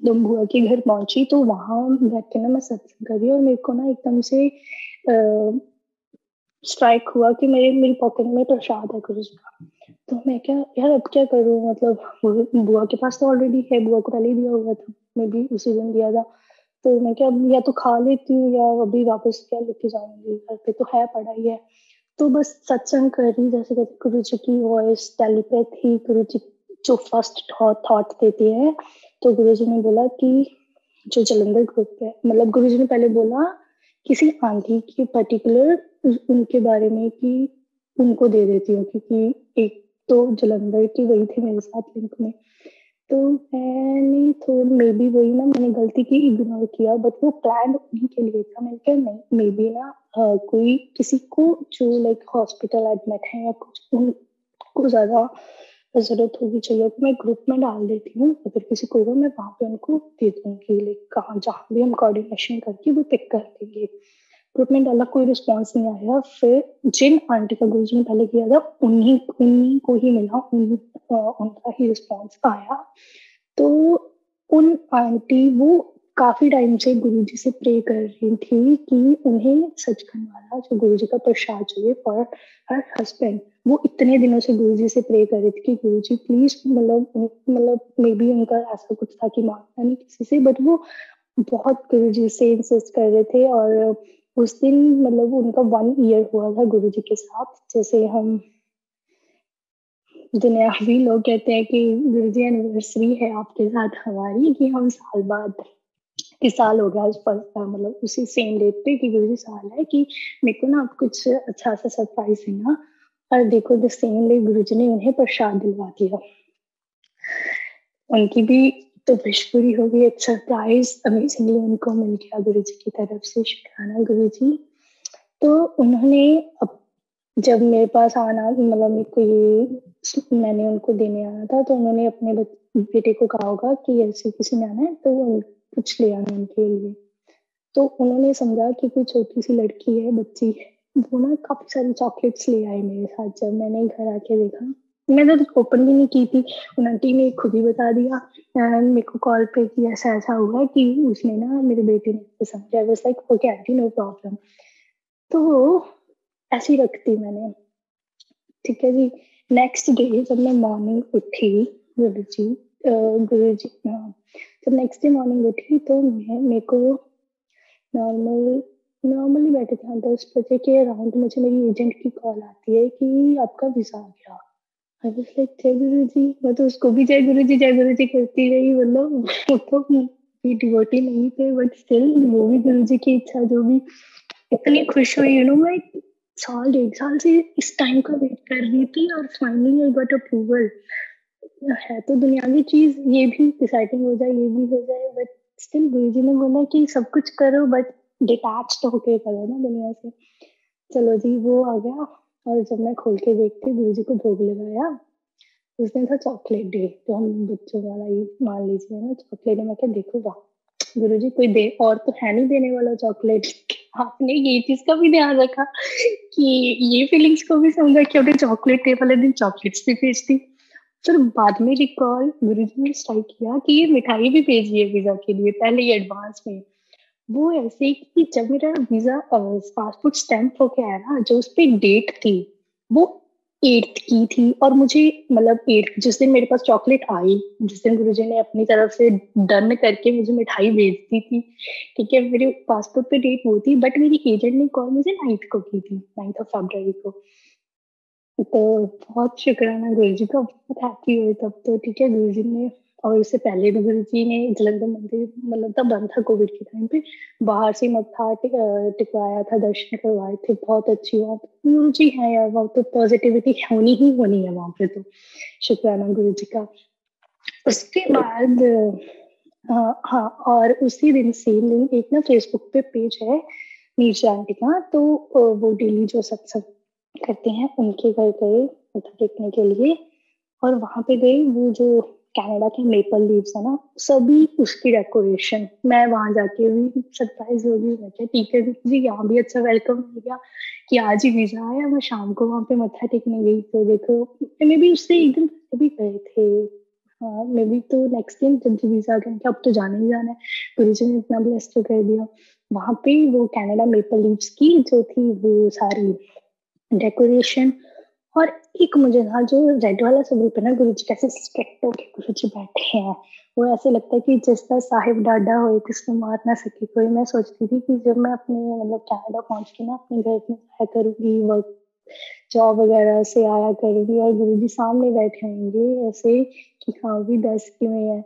तो बुआ के घर पहुँची, तो वहाँ बैठ के ना मैं सत्संग कर रही हूँ, और मेरे को ना एकदम से स्ट्राइक हुआ कि मेरे मेरी पॉकेट में प्रसाद है गुरुजी का। तो मैं क्या यार, अब क्या करूँ, मतलब बुआ के पास तो ऑलरेडी है, बुआ को पहले ही दिया हुआ था, मैं भी उसी दिन दिया था। तो मैं क्या, अब या तो खा लेती हूँ, या अभी वापस क्या लेके जाऊँगी, घर पे तो है पड़ा ही है। तो बस सत्संग कर रही, जैसे कहते गुरुजी की वॉइस, टेलीपैथी, गुरुजी जो फर्स्ट थॉट देती है। तो गुरुजी ने बोला कि जो जालंधर ग्रुप है, मतलब गुरुजी ने पहले बोला किसी आंटी की पर्टिकुलर उनके बारे में, कि उनको दे देती हूँ, क्योंकि एक तो जालंधर की वही थे मेरे साथ लिंक में। तो मैंने थोड़ा मे बी वही ना, मैंने गलती की, इग्नोर किया, बट वो प्लान उन्हीं के लिए था। मैंने कहा नहीं, मे बी ना कोई किसी को जो लाइक हॉस्पिटल एडमिट है या कुछ, उनको ज़्यादा ज़रूरत होगी, चाहिए, तो मैं ग्रुप में डाल देती हूँ। अगर किसी को होगा, मैं वहाँ पे उनको दे दूँगी, लाइक कहाँ जहाँ भी हम कोऑर्डिनेशन करके वो पिक कर लेंगे। ग्रुप में डाला, कोई रिस्पॉन्स नहीं आया। फिर जिन आंटी का गुरुजी ने पहले किया था, उन्हीं उन्हीं को ही मिला, उनका ही रिस्पॉन्स आया। तो उन आंटी वो काफ़ी टाइम से गुरुजी से प्रे कर रही थी कि उन्हें सचखंड वाला जो गुरुजी का प्रसाद चाहिए फॉर हर हस्बैंड। वो इतने दिनों से गुरुजी से प्रे कर रही थी कि गुरुजी प्लीज़, मतलब मे बी उनका ऐसा कुछ था कि माँगना नहीं किसी से, बट वो बहुत गुरुजी से इंसिस्ट कर रहे थे। और उस दिन मतलब उनका 1 ईयर हुआ था गुरुजी के साथ। जैसे हम दुनियावी लोग कहते हैं कि गुरुजी एनिवर्सरी है आपके साथ हमारी, कि हम साल बाद, कि साल हो गया उस पर, मतलब उसी सेम डेट पे कि गुरुजी साल है, कि मेरे को ना आप कुछ अच्छा सा सरप्राइज देना। और देखो, द सेम डे गुरुजी ने उन्हें प्रसाद दिलवा दिया। उनकी भी तो विश पूरी हो गई, एक सरप्राइज अमेजिंगली उनको मिल गया गुरुजी की तरफ से, शुक्राना गुरुजी। तो उन्होंने अब जब मेरे पास आना, मतलब मेरे को ये मैंने उनको देने आना था, तो उन्होंने अपने बेटे को कहा होगा कि ऐसे किसी ने आना है, तो कुछ ले आना उनके लिए। तो उन्होंने समझा कि कोई छोटी सी लड़की है, बच्ची है। वो ना काफी सारी चॉकलेट्स ले आए मेरे साथ। जब मैंने घर आके देखा, मैंने तो ओपन भी नहीं की थी, उन आंटी ने खुद ही बता दिया मेरे को कॉल पे कि ऐसा ऐसा हुआ, कि उसने ना, मेरे बेटे ने समझा। I was like okay aunty, no problem. तो ऐसे ही रखती मैंने, ठीक है जी। नेक्स्ट डे जब मैं मॉर्निंग उठी, गुरु जी, हाँ, जब नेक्स्ट डे मॉर्निंग उठी, तो मैं मेरे को नॉर्मल नॉर्मली बैठे थे, 10 बजे के अराउंड मुझे मेरी एजेंट की कॉल आती है कि आपका वीजा आ गया। आई वाज लाइक जय गुरु जी। मैं तो उसको भी जय गुरु जी करती रही, मतलब वो तो भी डिवोटी नहीं थे, बट स्टिल वो भी गुरुजी की इच्छा जो भी, इतनी खुश हुई, मैं साल 1.5 साल से इस टाइम का वेट कर रही थी और फाइनली आई गॉट अप्रूवल। है तो दुनियावी चीज, ये भी डिसाइडिंग हो जाए, ये भी हो जाए, बट स्टिल गुरुजी ने बोला कि सब कुछ करो बट डिटैच तो होके करो ना दुनिया से। चलो जी, वो आ गया। और जब मैं खोल के देखती, गुरुजी को भोग लगाया। उस दिन था चॉकलेट डे, तो हम बच्चों वाला ही मान लीजिए ना, चॉकलेट डे। मैं क्या देखो, वाह गुरुजी कोई दे और तो है नहीं देने वाला चॉकलेट। आपने ये चीज का भी ध्यान रखा कि ये फीलिंग्स को भी समझा कि अपने चॉकलेट डे वाले दिन चॉकलेट्स भी भेज दी। फिर बाद में रिकॉल गुरुजी ने स्ट्राइक किया कि ये मिठाई भी भेजी है वीजा के लिए, पहले ही एडवांस में। वो ऐसे कि जब मेरा वीजा पासपोर्ट स्टैम्प होके आया ना, जो उस पे डेट थी वो 8th की थी, और मुझे मतलब 8 जिस दिन मेरे पास चॉकलेट आई, जिस दिन गुरुजी ने अपनी तरफ से डन करके मुझे मिठाई भेज दी थी, ठीक है, मेरे पासपोर्ट पे डेट वो थी, बट मेरी एजेंट ने कॉल मुझे 9th को की थी, 9th ऑफ फरवरी को। तो बहुत शुक्राना गुरुजी का, बहुत हैप्पी हुए तब तो, ठीक है, गुरुजी ने। और उससे पहले भी गुरुजी ने जलंधर मंदिर, मतलब तब बंद था कोविड के टाइम पे, बाहर से मत्था टिकवाया था, दर्शन करवाए थे, बहुत अच्छी बात। गुरुजी है यार, वहाँ तो पॉजिटिविटी होनी ही होनी है वहां पे तो। शुक्राना गुरुजी का। उसके बाद हाँ, और उसी दिन सेम दिन एक ना फेसबुक पे पेज है नीरजा आंटी का, तो वो डेली जो सत्संग करते हैं उनके घर गए मत्था टेकने के लिए। और वहां पे गई, वो जो कनाडा के मेपल लीव्स है ना, सभी उसकी डेकोरेशन, मैं वहां जाके भी सरप्राइज हो गई। मैं क्या ठीक है जी, यहाँ भी अच्छा वेलकम मिल गया कि आज ही वीजा आया। मैं शाम को वहां पे मत्था टेकने गई, तो देखो मे बी उससे एक दिन पहले भी गए थे। हाँ, मे बी तो नेक्स्ट दिन जब वीजा आ गया, अब तो जाना ही जाना है, गुरुजी ने इतना ब्लेस तो कर दिया। वहां पे वो कनाडा मेपल लीव्स की जो थी वो सारी डेकोरेशन। और एक मुझे ना जो रेड वाला स्वरूप है ना, गुरुजी कैसे स्ट्रिक्ट होके गुरुजी बैठे हैं, वो ऐसे लगता है कि जिसका साहिब डाडा हो किसको मार ना सके कोई। मैं सोचती थी कि जब मैं अपने मतलब कनाडा पहुंच के ना अपने घर में आया करूंगी, वर्क जॉब वगैरह से आया करूंगी, और गुरुजी सामने बैठे होंगे ऐसे कि हाँ भी 10 किਵੇਂ है,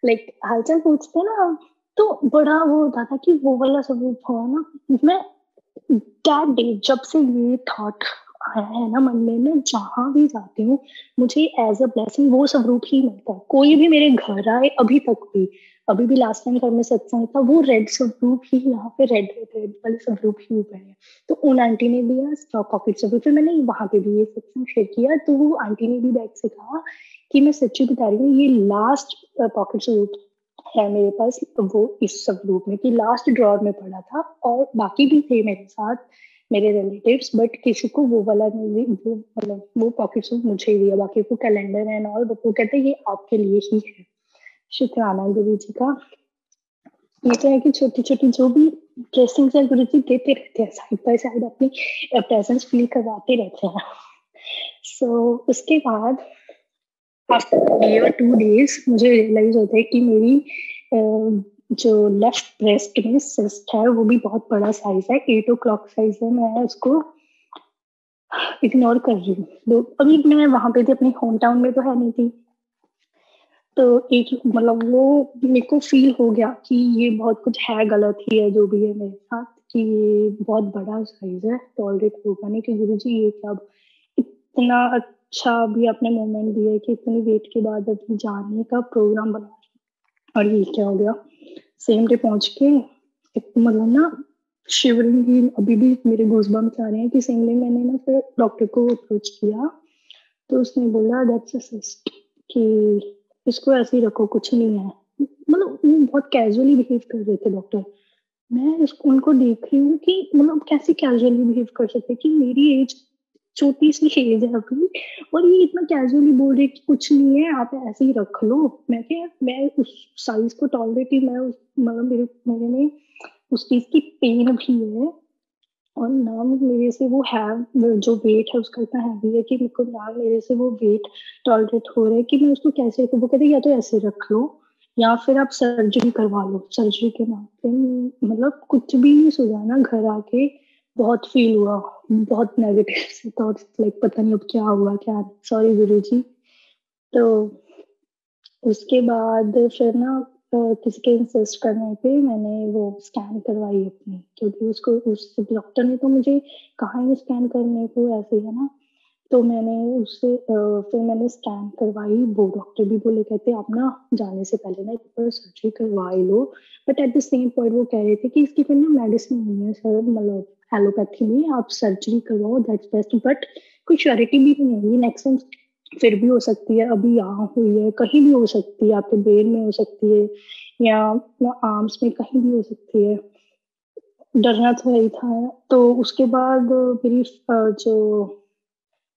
लाइक हालचाल पूछते हैं ना, तो बड़ा वो होता था कि वो वाला स्वरूप हो ना। मैं दैट डे जब से ये थॉट आया है ना मन में, मैं जहां भी जाती हूँ मुझे एज अ ब्लेसिंग वो स्वरूप ही मिलता है। कोई भी मेरे घर आए, अभी भी लास्ट टाइम घर में सत्संग था, वो रेड स्वरूप ही यहाँ पे रेड रेड रेड वाले स्वरूप ही ऊपर है। तो उन आंटी ने दिया स्टॉक पॉकेट स्वरूप, फिर मैंने वहां पे भी ये सत्संग शेयर किया, तो वो आंटी ने भी बैग से कहा कि मैं सच्ची बता रही हूँ, ये लास्ट पॉकेट स्वरूप है मेरे पास, वो इस स्वरूप में कि लास्ट ड्रॉर में पड़ा था, और बाकी भी थे मेरे साथ मेरे रिलेटिव्स, बट किसी को वो वाला नहीं, वो मतलब वो पॉकेट सूट मुझे ही दिया, बाकी को कैलेंडर एंड ऑल, वो कहते हैं ये आपके लिए ही है। शुक्राना गुरु जी का। ये तो है कि छोटी छोटी जो भी ब्लेसिंग्स है गुरु जी देते रहते हैं, साइड बाय साइड अपनी प्रेजेंस फील करवाते रहते हैं। सो उसके बाद आफ्टर डे और 2 डेज मुझे रियलाइज होता है कि मेरी जो लेफ्ट ब्रेस्ट में सिस्ट है वो भी बहुत बड़ा साइज है, 8 o'clock साइज है। मैं उसको इग्नोर कर रही हूँ। अभी मैं वहां पे थी, अपनी होम टाउन में तो है नहीं थी, तो एक मतलब वो मेरे को फील हो गया कि ये बहुत कुछ है, गलत ही है जो भी है मेरे साथ, कि ये बहुत बड़ा साइज है, टॉलरेट होगा नहीं। कि गुरुजी ये क्या, इतना अच्छा भी आपने मोमेंट दिया है कि इतनी वेट के बाद अभी जाने का प्रोग्राम बना, और ये क्या हो गया। सेम डे पहुंच के मतलब ना शिवरिंग भी अभी भी मेरे गूज़बम्प्स आ रहे हैं कि सेम डे मैंने ना फिर डॉक्टर को अप्रोच किया, तो उसने बोला दैट्स अ सिस्ट, कि इसको ऐसे ही रखो, कुछ नहीं है। मतलब वो बहुत कैजुअली बिहेव कर रहे थे डॉक्टर। मैं इसको उनको देख रही हूँ कि मतलब कैसे कैजुअली बिहेव कर सकते कि मेरी एज छोटी सी एज है अभी, और ये इतना कैजुअली बोल रहे कि कुछ नहीं है आप ऐसे ही रख लो। मैं क्या, मैं उस साइज को टॉलरेट ही, मैं उस मतलब मेरे में उस चीज की पेन भी है, और ना मेरे से वो है, जो वेट है उसका इतना हैवी है कि मेरे को ना मेरे से वो वेट टॉलरेट हो रहा है कि मैं उसको कैसे रखूं। वो कहते या तो ऐसे रख लो या फिर आप सर्जरी करवा लो। सर्जरी के नाम पे मतलब कुछ भी नहीं सुझा ना, घर आके बहुत फील हुआ, बहुत नेगेटिव से थॉट्स, लाइक पता नहीं अब क्या हुआ क्या। सॉरी गुरुजी। तो उसके बाद फिर ना किसी के इंसिस्ट करने पे मैंने वो स्कैन करवाई अपनी, क्योंकि उसको उस डॉक्टर ने तो मुझे कहा ही स्कैन करने को, ऐसे है ना। तो मैंने उससे फिर मैंने स्कैन करवाई, वो डॉक्टर भी बोले, कहते आप ना जाने से पहले ना एक बार सर्जरी करवा ही लो। But at the same point वो कह रहे थे कि इसकी कोई ना मेडिसिन नहीं है सर, मतलब एलोपैथी में आप सर्जरी करवाओ दैट्स बेस्ट, बट कोई श्योरिटी भी नहीं है, नेक्स्ट टाइम फिर भी हो सकती है, अभी यहाँ हुई है कहीं भी हो सकती है, आपके ब्रेन में हो सकती है या आर्म्स में कहीं भी हो सकती है। डरना तो वही था। तो उसके बाद मेरी जो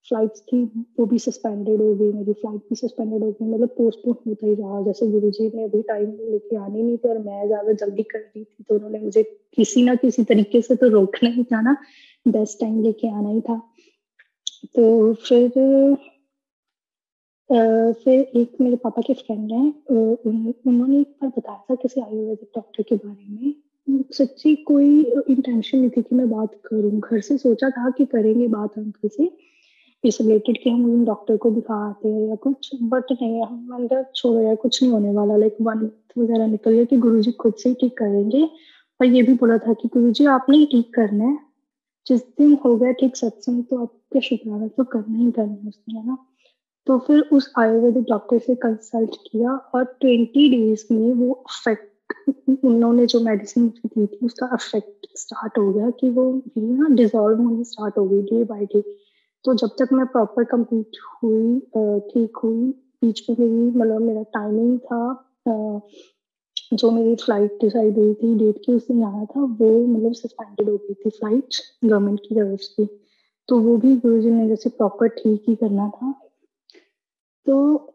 फ्लाइट्स थी वो भी सस्पेंडेड हो गई, मेरी फ्लाइट भी सस्पेंडेड हो गई, मतलब पोस्टपोन होता ही रहा। जैसे गुरुजी ने अभी टाइम लेके आनी नहीं थी और मैं ज्यादा जल्दी कर दी थी, तो उन्होंने मुझे किसी ना किसी तरीके से तो रोकना ही था ना, बेस्ट टाइम लेके आना ही था। तो फिर एक मेरे पापा के फ्रेंड हैं, उन्होंने एक बार बताया था किसी आयुर्वेदिक डॉक्टर के बारे में। सच्ची कोई इंटेंशन नहीं थी कि मैं बात करूं, घर से सोचा था कि करेंगे बात अंकल से इस रिलेटेड कि हम उन डॉक्टर को दिखाते हैं या कुछ, बट नहीं, हम मैंने कहा छोड़ो यार, कुछ नहीं होने वाला, लाइक 1 मंथ वगैरह निकल गया कि गुरुजी खुद से ही ठीक करेंगे। और ये भी बोला था कि गुरुजी आपने ही ठीक करना है, जिस दिन हो गया ठीक सत्संग तो आपके शुक्राना तो करना ही करना है उसने, है ना। तो फिर उस आयुर्वेदिक डॉक्टर से कंसल्ट किया और 20 डेज में वो अफेक्ट, उन्होंने जो मेडिसिन मुझे दी थी उसका अफेक्ट स्टार्ट हो गया कि वो मेरी ना डिजॉल्व होनी स्टार्ट हो गई डे बाय डे। तो जब तक मैं प्रॉपर कंप्लीट हुई, ठीक हुई, बीच में मेरी मतलब मेरा टाइमिंग था, जो मेरी फ्लाइट डिसाइड हुई थी डेट की उस दिन आना था, वो मतलब सस्पेंडेड हो गई थी फ्लाइट गवर्नमेंट की तरफ से। तो वो भी गुरुजी ने जैसे प्रॉपर ठीक ही करना था। तो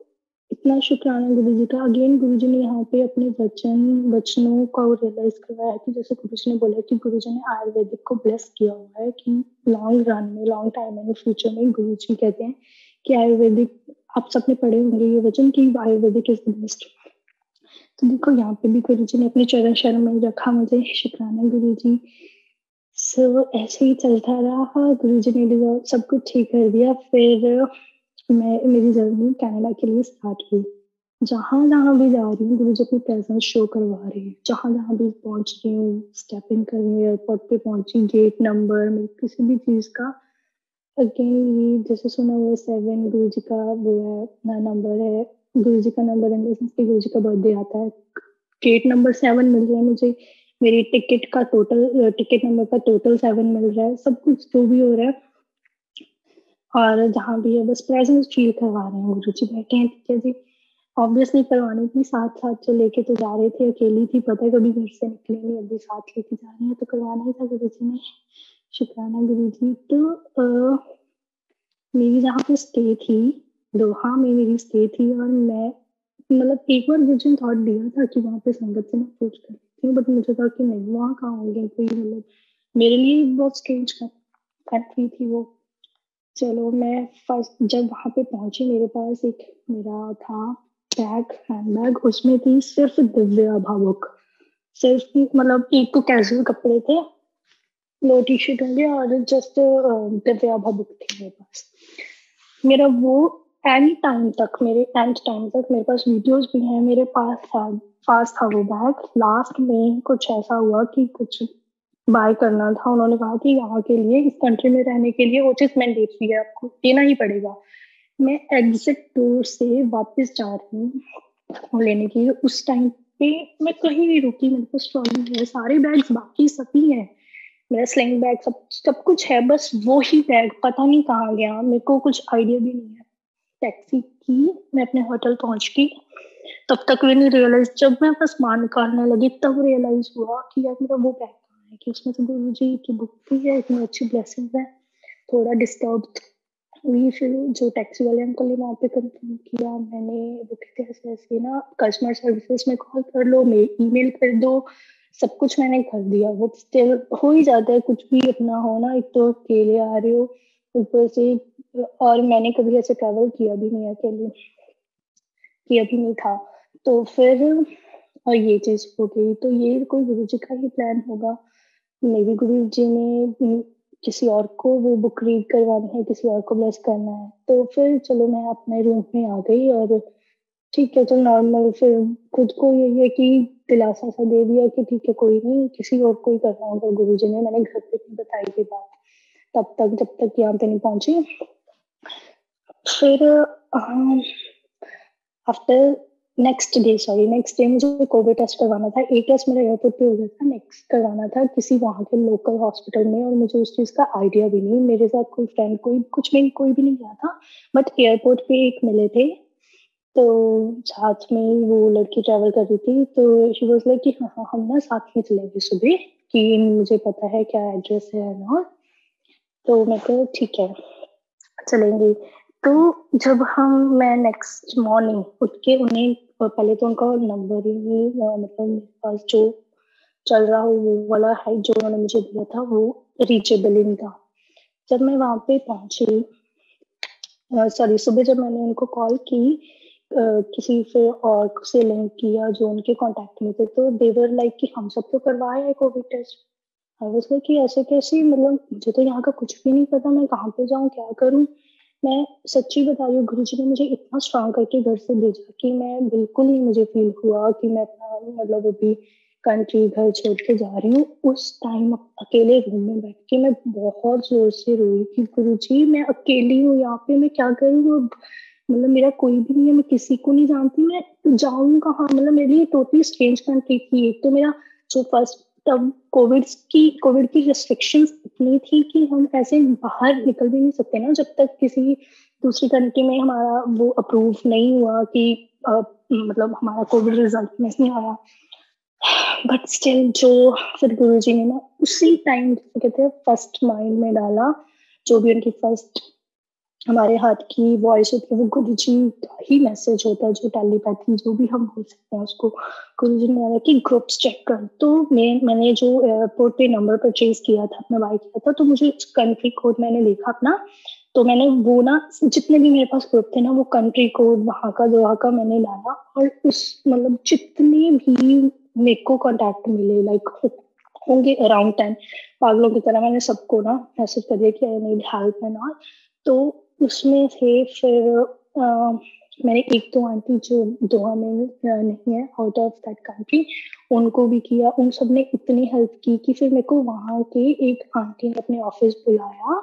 इतना शुक्राना गुरुजी का। अगेन गुरुजी ने यहाँ पे अपने वचनों को रियलाइज करवाया है कि जैसे गुरुजी ने बोला कि गुरुजी ने आयुर्वेदिक को ब्लेस किया हुआ है कि लॉन्ग रन में, लॉन्ग टाइम में, फ्यूचर में गुरुजी कहते हैं कि आयुर्वेदिक, आप सबने पढ़े होंगे ये वचन कि आयुर्वेदिक इज द बेस्ट। तो देखो यहाँ पे भी गुरुजी ने अपने चरण शरण में रखा मुझे, शुक्राना गुरुजी। सो ऐसे ही चलता रहा, गुरुजी ने सब कुछ ठीक कर दिया। फिर मैं मेरी जर्नी कनाडा के लिए स्टार्ट हुई। जहाँ जहाँ भी जा रही हूँ गुरुजी अपनी प्रेजेंस शो करवा रहे हैं, जहाँ जहाँ भी पहुंच रही हूँ, स्टेप इन कर रही हूँ, एयरपोर्ट पे पहुंची, गेट नंबर में किसी भी चीज का, अगेन ये जैसे सुना हुआ 7 गुरुजी का वो है नंबर है, गुरुजी का नंबर है, गुरुजी का बर्थडे आता है, गेट नंबर 7 मिल रहा है मुझे, मेरी टिकट नंबर का टोटल 7 मिल रहा है, सब कुछ जो भी हो रहा है। और जहाँ भी है बस प्रेजेंस फील करवा रहे हैं गुरुजी, बैठे हैं, ठीक है जी। ऑब्वियसली करवानी थी, साथ साथ जो लेके तो जा रहे थे, अकेली थी, पता है कभी घर से निकली नहीं, अभी साथ लेके जा रही है तो करवाना ही था गुरुजी ने, शुक्राना गुरुजी। तो मेरी जहाँ पे स्टे थी, दोहा में मेरी स्टे थी, और मैं मतलब एक बार मुझे थॉट दिया था कि वहाँ पे संगत से मैं पूछ कर लेती हूँ, बट मुझे था कि नहीं वहाँ कहाँ होंगे कोई, मतलब मेरे लिए बहुत स्ट्रेंज कंट्री थी वो। चलो मैं फर्स्ट जब वहां पे पहुंची, मेरे पास एक मेरा था हैंड बैग, उसमें थी सिर्फ दिव्या भावुक, सिर्फ मतलब एक तो कैजुअल कपड़े थे, लो टी शर्ट होंगे और जस्ट दिव्या भावुक थी मेरे पास। मेरा वो एनी टाइम तक, मेरे एंड टाइम तक मेरे पास वीडियोस भी हैं, मेरे पास था वो बैग। लास्ट में कुछ ऐसा हुआ कि कुछ बाय करना था, उन्होंने कहा कि यहाँ के लिए, इस कंट्री में रहने के लिए वो चीज मैंडेटरी है, आपको लेना ही पड़ेगा। मैं एग्जिट डोर से वापस जा रही हूँ लेने के लिए, उस टाइम पे मैं कहीं नहीं रुकी, मेरे पास ट्रॉली है, सारे बैग्स बाकी सभी हैं, मेरा स्लिंग बैग सब सब कुछ है, बस वो ही बैग पता नहीं कहाँ गया, मेरे को कुछ आइडिया भी नहीं है। टैक्सी की, मैं अपने होटल पहुंच गई, तब तक भी नहीं रियलाइज, जब मैं बस मां निकालने लगी तब रियलाइज हुआ कि यार मेरा वो बैग कहाँ है, कि उसमें तो गुरु जी की बुक भी है, इतनी अच्छी ब्लेसिंग है। थोड़ा डिस्टर्ब हुई, फिर जो टैक्सी वाले अंकल ने वहाँ पे कंफर्म किया, मैंने वो कहते हैं ऐसे ऐसे ना कस्टमर सर्विसेज में कॉल कर लो, ईमेल कर दो, सब कुछ मैंने कर दिया, वो स्टिल हो ही जाता है कुछ भी अपना हो ना, एक तो अकेले आ रहे हो ऊपर से, और मैंने कभी ऐसे ट्रैवल किया भी नहीं अकेले, किया भी नहीं था। तो फिर और ये चीज हो गई, तो ये कोई गुरुजी का ही प्लान होगा, मे बी गुरुजी ने किसी और को वो बुक रीड करवानी है, किसी और को ब्लेस करना है। तो फिर चलो मैं अपने रूम में आ गई और ठीक है, तो नॉर्मल फिर खुद को यही है कि दिलासा सा दे दिया कि ठीक है, कोई नहीं, किसी और को ही करना होगा गुरुजी ने। मैंने घर पे नहीं बताई थी बात तब तक, जब तक यहाँ पे नहीं पहुंची। फिर आफ्टर नेक्स्ट डे मुझे कोविड टेस्ट करवाना था। एक टेस्ट मेरा एयरपोर्ट पे हो गया था, नेक्स्ट करवाना था किसी वहाँ के लोकल हॉस्पिटल में, और मुझे उस चीज़ का आइडिया भी नहीं। मेरे साथ कोई फ्रेंड, कोई कुछ भी, कोई भी नहीं गया था, बट एयरपोर्ट पे एक मिले थे, तो साथ में वो लड़की ट्रैवल कर रही थी, तो शी वाज लाइक कि हाँ हाँ, हम ना साथ में चलेंगे सुबह, कि मुझे पता है क्या एड्रेस है ना। तो मैं कहा ठीक है, चलेंगे। तो जब मैं नेक्स्ट मॉर्निंग उठ के उन्हें, पहले तो उनका नंबर ही मतलब मेरे पास जो चल रहा हो वो वाला है जो उन्होंने मुझे दिया था, वो रीचेबल ही नहीं था। जब मैं वहां पे पहुंची, सॉरी, सुबह जब मैंने उनको कॉल की, किसी से और से लिंक किया जो उनके कांटेक्ट में थे, तो दे वर लाइक कि हम सब तो करवाए है Covid test. I was like कि ऐसे कैसे, मतलब मुझे तो यहाँ का कुछ भी नहीं पता, मैं कहाँ पे जाऊँ, क्या करूँ। मैं सच्ची बता रही हूँ, गुरुजी ने मुझे इतना स्ट्रांग करके घर से भेजा कि मैं बिल्कुल ही, मुझे फील हुआ कि मैं अपना मतलब अभी कंट्री, घर छोड़ के जा रही हूँ। उस टाइम अकेले रूम में बैठ के मैं बहुत जोर से रोई कि गुरुजी, मैं अकेली हूँ यहाँ पे, मैं क्या करूँ अब। मतलब मेरा कोई भी नहीं है, मैं किसी को नहीं जानती, मैं जाऊँ कहाँ। मतलब मेरे लिए टोटली स्ट्रेंज कंट्री थी। एक तो मेरा जो फर्स्ट, तब कोविड की रिस्ट्रिक्शंस इतनी थी कि हम ऐसे बाहर निकल भी नहीं सकते ना, जब तक किसी दूसरी कंट्री में हमारा वो अप्रूव नहीं हुआ कि मतलब हमारा कोविड रिजल्ट में नहीं आया। बट स्टिल जो फिर गुरुजी ने ना उसी टाइम, कहते हैं, फर्स्ट माइंड में डाला, जो भी उनकी फर्स्ट हमारे हाथ की वॉइस होती है, वो गुरुजी का ही मैसेज होता है, जो टेलीपैथी जो भी हम बोल सकते हैं उसको। गुरुजी ने बोला कि ग्रुप्स चेक कर। तो मैंने जो एयरपोर्ट पे नंबर परचेज किया था, अपना बाइक किया था, तो मुझे कंट्री कोड मैंने लिखा अपना। तो मैंने वो ना, जितने भी मेरे पास ग्रुप थे ना, वो कंट्री कोड वहाँ का दोहा का मैंने डाला, और उस मतलब जितने भी मेरे को कॉन्टैक्ट मिले, लाइक होंगे अराउंड 10 पागलों की तरह, मैंने सबको ना मैसेज कर दिया कि I need help and all. तो उसमें से फिर मैंने एक दो आंटी जो दोहा में नहीं है, आउट ऑफ दैट कंट्री, उनको भी किया। उन सब ने इतनी हेल्प की कि फिर मेरे को वहां के एक आंटी ने अपने ऑफिस बुलाया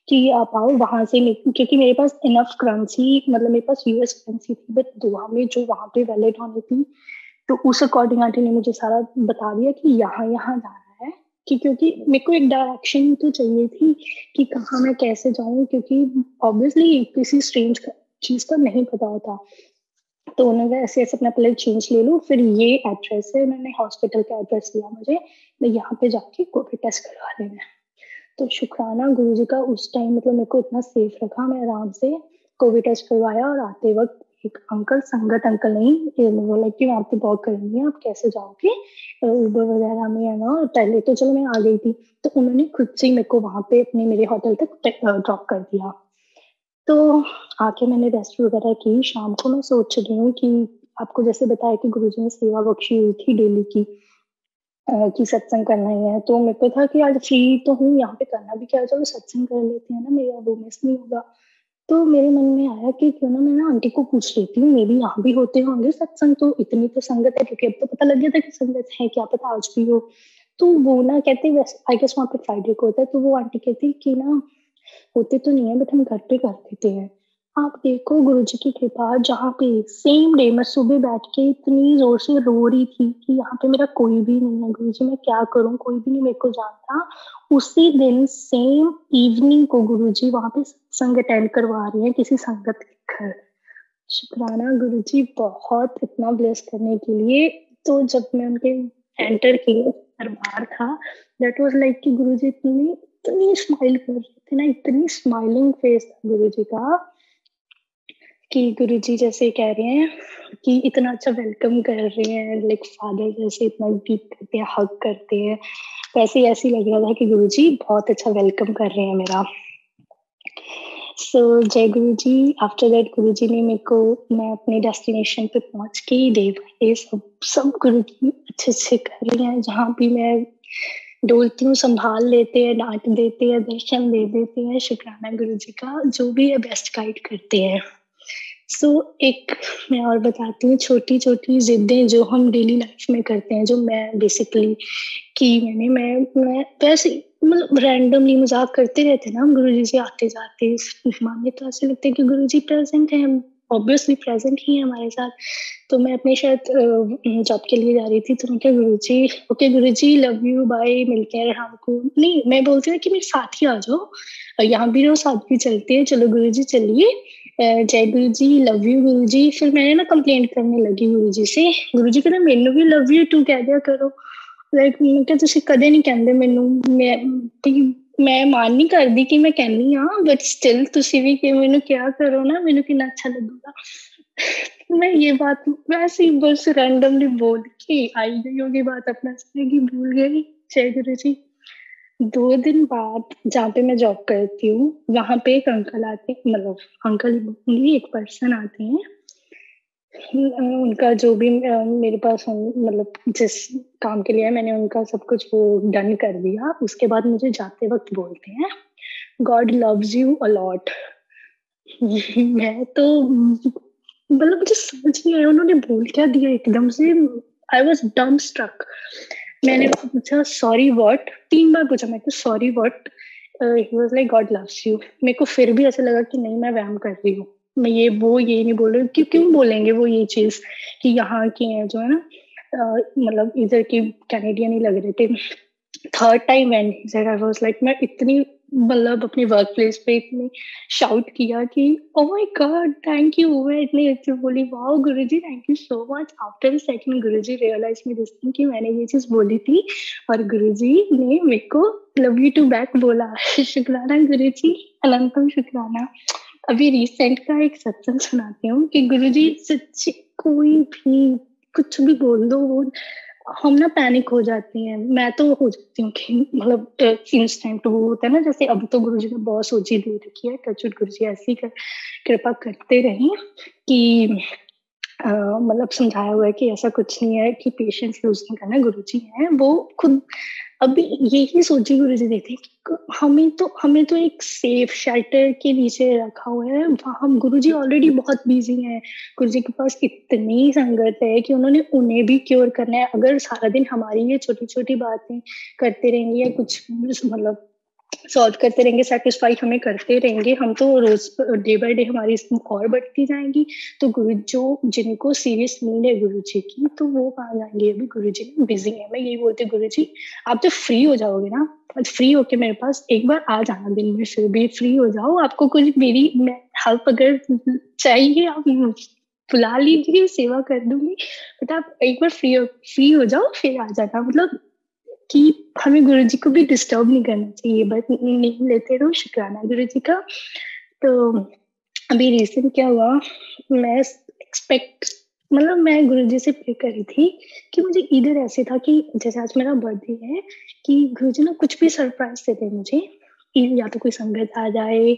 कि आप आओ वहां से, क्योंकि मेरे पास इनफ करेंसी, मतलब मेरे पास यूएस करेंसी थी, बट दोहा में जो वहां पे वैलिड होनी थी, तो उस अकॉर्डिंग आंटी ने मुझे सारा बता दिया कि यहाँ यहाँ जाना है। कि क्योंकि मेरे को एक डायरेक्शन तो चाहिए थी कि कहाँ मैं कैसे जाऊं, क्योंकि ऑब्वियसली किसी स्ट्रेंज चीज का नहीं पता होता। तो उन्होंने ऐसे ऐसे अपना पहले चेंज ले लो, फिर ये एड्रेस है, उन्होंने हॉस्पिटल का एड्रेस दिया मुझे, मैं यहाँ पे जाके कोविड टेस्ट करवा लेना। तो शुक्राना गुरुजी का, उस टाइम मतलब मेरे को इतना सेफ रखा, मैं आराम से कोविड टेस्ट करवाया। और आते वक्त एक अंकल, संगत अंकल नहीं, ये बोला कि वहाँ पे वॉक करेंगे, आप कैसे जाओगे उबर वगैरह में, है ना। पहले तो चलो मैं आ गई थी, तो उन्होंने खुद से ही मेरे को वहां पे अपने मेरे होटल तक ड्रॉप कर दिया। तो आके मैंने रेस्ट वगैरह की। शाम को मैं सोच रही हूँ कि आपको जैसे बताया कि गुरुजी ने सेवा बख्शी हुई थी डेली की, कि सत्संग करना ही है, तो मेरे को था कि आज फ्री तो हूँ, यहाँ पे करना भी क्या है, चलो सत्संग कर लेते हैं ना, मेरा वो मिस नहीं होगा। तो मेरे मन में आया कि क्यों ना मैं ना आंटी को पूछ लेती हूँ, मे बी यहाँ भी होते होंगे सत्संग, तो इतनी तो संगत है, क्योंकि अब तो पता लग गया था कि संगत है, क्या पता आज भी हो। तो वो ना कहते, वैसे आई गेस वहाँ पे फ्राइडे को होता है, तो वो आंटी कहती कि ना होते तो नहीं है, बट हम घर पे कर देते हैं। आप देखो गुरुजी की कृपा, जहाँ पे सेम डे मैं सुबह बैठ के इतनी जोर से रो रही थी कि यहाँ पे मेरा कोई भी नहीं है, गुरुजी मैं क्या करूँ, कोई भी नहीं मेरे को जानता। उसी दिन सेम इवनिंग को गुरुजी वहां पे सत्संग अटेंड करवा रही है किसी संगत के घर। शुक्राना गुरुजी बहुत, इतना ब्लेस करने के लिए। तो जब मैं उनके एंटर किए, दरबार था, दैट वाज लाइक कि गुरुजी इतनी इतनी स्माइल कर रहे थे ना, इतनी स्माइलिंग फेस था गुरुजी का, कि गुरुजी जैसे कह रहे हैं कि इतना अच्छा वेलकम कर रहे हैं, लाइक फादर जैसे इतना डीप करते हैं, हग करते हैं, वैसे ऐसे लग रहा था कि गुरुजी बहुत अच्छा वेलकम कर रहे हैं मेरा। सो जय गुरु जी। आफ्टर दैट गुरु जी ने मेरे को, मैं अपने डेस्टिनेशन पे पहुंच के डे बाई डे सब सब गुरु जी अच्छे से कर रहे हैं। जहाँ भी मैं डोलती हूँ संभाल लेते हैं, डांट देते हैं, दर्शन दे देते हैं। शुक्राना गुरु जी का, जो भी है बेस्ट गाइड करते हैं। सो एक मैं और बताती हूँ, छोटी-छोटी ज़िद्दें जो हम डेली लाइफ में करते हैं, जो मैं बेसिकली की मैं वैसे ही मतलब रैंडमली मज़ाक करते रहते हैं ना हम गुरुजी से आते-जाते, मानिए तो ऐसे लगता है कि गुरुजी प्रेज़ेंट हैं, ऑब्वियसली प्रेज़ेंट ही हैं हमारे साथ। तो मैं अपने शायद जॉब के लिए जा रही थी, तो मैं क्या Guruji, okay Guruji, love you, bye, मिलते हैं शाम को। नहीं, मैं बोलती हूँ कि मेरे साथ ही आ जाओ, यहाँ भी रहो, साथ भी चलते हैं, चलो गुरुजी चलिए। जय गुरुजी, लव यू गुरुजी। फिर मैंने ना कंप्लेंट करने लगी गुरुजी से, गुरुजी कहते मैनू भी लव यू टू कह दिया करो। ਲਾਈਕ ਮੈਂ ਕਿਹਾ ਤੁਸੀਂ ਕਦੇ ਨਹੀਂ ਕਹਿੰਦੇ ਮੈਨੂੰ, ਮੈਂ ਮਾਨ ਨਹੀਂ ਕਰਦੀ ਕਿ ਮੈਂ ਕਹਿੰਦੀ ਹਾਂ, ਬਟ ਸਟਿਲ ਤੁਸੀਂ ਵੀ ਕਿ ਮੈਨੂੰ ਕਿਹਾ ਕਰੋ ਨਾ, ਮੈਨੂੰ ਕਿੰਨਾ ਅੱਛਾ लगेगा। मैं ये बात वैसे ही बस रैंडमली बोल के आई गई होगी, बात अपना कि भूल गई। जय गुरु जी। 2 दिन बाद जहाँ पे मैं जॉब करती हूँ, वहां पे एक अंकल आते, मतलब अंकल ही बोलूंगी, एक पर्सन आते हैं। उनका जो भी मेरे पास मतलब जिस काम के लिए है, मैंने उनका सब कुछ वो डन कर दिया। उसके बाद मुझे जाते वक़्त बोलते हैं, "God loves you a lot." मैं तो मतलब मुझे समझ नहीं आया उन्होंने बोल क्या दिया एकदम से। I was dumbstruck. मैंने उससे पूछा, "सॉरी व्हाट?" 3 बार पूछा मैंने, "sorry what?" He was like, "God loves you." मेरे को फिर भी ऐसा लगा कि नहीं, मैं वहम कर रही हूँ। मैं ये नहीं बोल रही हूँ, क्यों बोलेंगे वो ये चीज़ कि यहाँ के हैं जो है ना, मतलब इधर के कैनेडियन ही लग रहे थे। Third time when he said, I was like, मैं इतनी मतलब अपने वर्क प्लेस पे इतनी शाउट किया कि oh my God thank you. मैं इतनी अच्छी बोली, wow Guruji thank you so much. After the second Guruji realise me this thing कि मैंने ये चीज़ बोली थी, और गुरुजी ने मेरे को लव यू टू बैक बोला। शुक्राना गुरुजी, अनंतम शुक्राना। अभी रिसेंट का एक सत्संग सुनाती हूँ कि गुरुजी सच्ची कोई भी कुछ भी बोल दो, वो हम ना पैनिक हो जाती हैं। मैं तो हो जाती हूँ कि मतलब इंस्टेंट वो होता है ना, जैसे अब तो गुरुजी ने बहुत सोची दे रखी है, टचवुड गुरुजी ऐसी कृपा करते रहें कि मतलब समझाया हुआ है कि ऐसा कुछ नहीं है कि पेशेंस लूज नहीं करना। गुरुजी हैं वो खुद अभी यही सोची गुरुजी देते हैं कि हमें तो एक सेफ शेल्टर के नीचे रखा हुआ है। हम गुरुजी ऑलरेडी बहुत बिजी हैं, गुरुजी के पास इतनी संगत है कि उन्होंने उन्हें भी क्योर करना है। अगर सारा दिन हमारी ये छोटी छोटी बातें करते रहेंगे या कुछ मतलब सॉल्व करते रहेंगे, सैटिस्फाई हमें करते रहेंगे, हम तो रोज डे बाय डे हमारी और बढ़ती जाएंगी। तो गुरु जो जिनको सीरियस नीड है गुरु जी की, तो वो कहाँ जाएंगे? अभी गुरु जी बिजी है। मैं यही बोलती हूँ, गुरु जी आप तो फ्री हो जाओगे ना, फ्री होके मेरे पास एक बार आ जाना, दिन में फिर भी फ्री हो जाओ। आपको कुछ मेरी हेल्प अगर चाहिए, आप बुला लीजिए, सेवा कर दूंगी, बट आप एक बार फ्री हो जाओ फिर आ जाना। मतलब कि हमें गुरुजी को भी डिस्टर्ब नहीं करना चाहिए, बस नेम लेते रहो, शुक्राना गुरुजी का। तो अभी रिसेंट क्या हुआ, मैं एक्सपेक्ट मतलब मैं गुरुजी से प्रे कर रही थी कि मुझे इधर ऐसे था कि जैसे आज मेरा बर्थडे है, कि गुरुजी ना कुछ भी सरप्राइज देते मुझे, या तो कोई संगत आ जाए,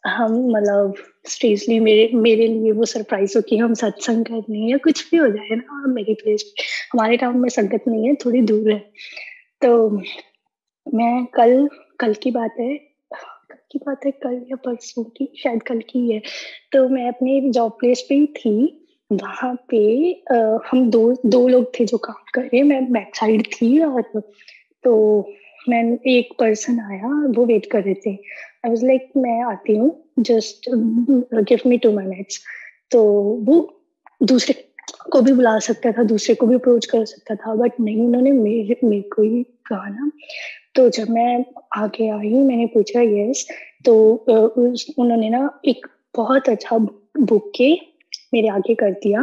हम मतलब स्ट्रेजली मेरे मेरे लिए वो सरप्राइज हो कि हम सत्संग कर रहे हैं, या कुछ भी हो जाए ना मेरी प्लेस। हमारे टाउन में संगत नहीं है, थोड़ी दूर है। तो मैं कल की बात है, कल या परसों की, शायद कल की है। तो मैं अपने जॉब प्लेस पे ही थी, वहाँ पे हम 2 लोग थे जो काम कर रहे, मैं बैक साइड थी, और तो मैं एक पर्सन आया, वो वेट कर रहे थे। आई वाज़ लाइक मैं आती हूँ, जस्ट गिव मी 2 मिनट्स। तो वो दूसरे को भी बुला सकता था, दूसरे को भी अप्रोच कर सकता था, बट नहीं, उन्होंने मेरे को ही कहा ना। तो जब मैं आगे आई, मैंने पूछा यस, तो उन्होंने ना एक बहुत अच्छा बुके मेरे आगे कर दिया,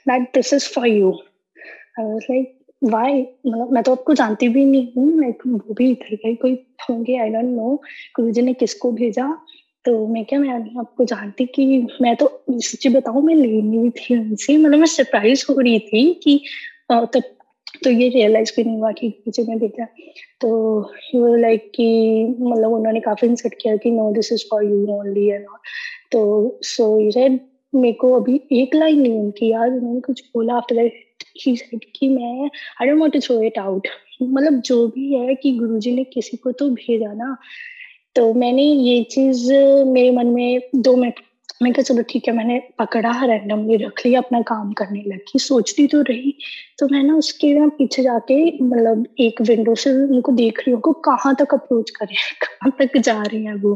that this is for you. I was like why, मतलब मैं तो आपको जानती भी नहीं हूँ, मैं वो भी इधर का ही कोई होंगे, आई डोंट नो गुरुजी ने किसको भेजा। तो मैं क्या, मैं नहीं आपको जानती कि मैं तो सच्ची बताऊं, मैं लेनी भी थी उनसे, मतलब मैं सरप्राइज हो रही थी कि तब तो ये रियलाइज भी नहीं हुआ कि गुरुजी ने भेजा। तो वो लाइक कि मतलब उन्होंने काफी इंसल्ट किया कि no this is for you only and all. तो सो यू सेड, मेरे को अभी एक लाइन नहीं उनकी याद, उन्होंने कुछ बोला आफ्टर दैट, ही सेड कि मैं I don't want to throw it out. मतलब जो भी है कि गुरुजी ने किसी को तो भेजा ना। तो मैंने ये चीज मेरे मन में 2 मिनट मैं कहा चलो ठीक है, मैंने पकड़ा, रैंडमली रख लिया, अपना काम करने लगी, सोचती तो रही। तो मैं ना उसके ना पीछे जाके मतलब एक विंडो से उनको देख रही हूँ, को कहाँ तक अप्रोच करे हैं, कहाँ तक जा रही हैं वो,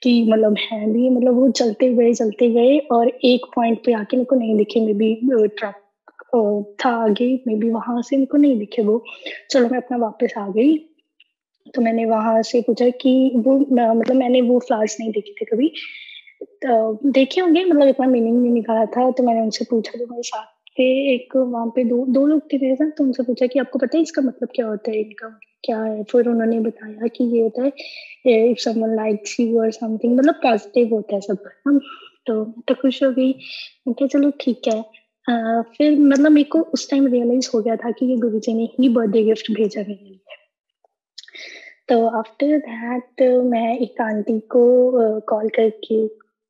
कि मतलब है भी, मतलब वो चलते गए और एक पॉइंट पे आके मेरे को नहीं दिखे, मे बी ट्रक था आगे, मे बी वहाँ से मेरे को नहीं दिखे वो। चलो मैं अपना वापस आ गई। तो मैंने वहाँ से पूछा कि वो मतलब मैंने वो फ्लावर्स नहीं देखे थे कभी। तो देखे होंगे, मतलब इतना मीनिंग नहीं निकाला था, तो मैंने उनसे पूछा, जो मेरे साथ थे, एक वहाँ पे 2 लोग थे मेरे साथ, तो उनसे पूछा कि आपको पता है इसका मतलब क्या होता है? इनका क्या है? फिर उन्होंने बताया कि ये होता है इफ समवन लाइक्स यू और समथिंग, मतलब पॉजिटिव होता है सब। तो मैं तो खुश हो गई। मैं कहा चलो ठीक है। फिर मतलब मेरे को उस टाइम रियलाइज़ हो गया था कि ये गुरुजी ने ही बर्थडे गिफ्ट भेजा मेरे लिए। तो आफ्टर दैट मैं एक आंटी को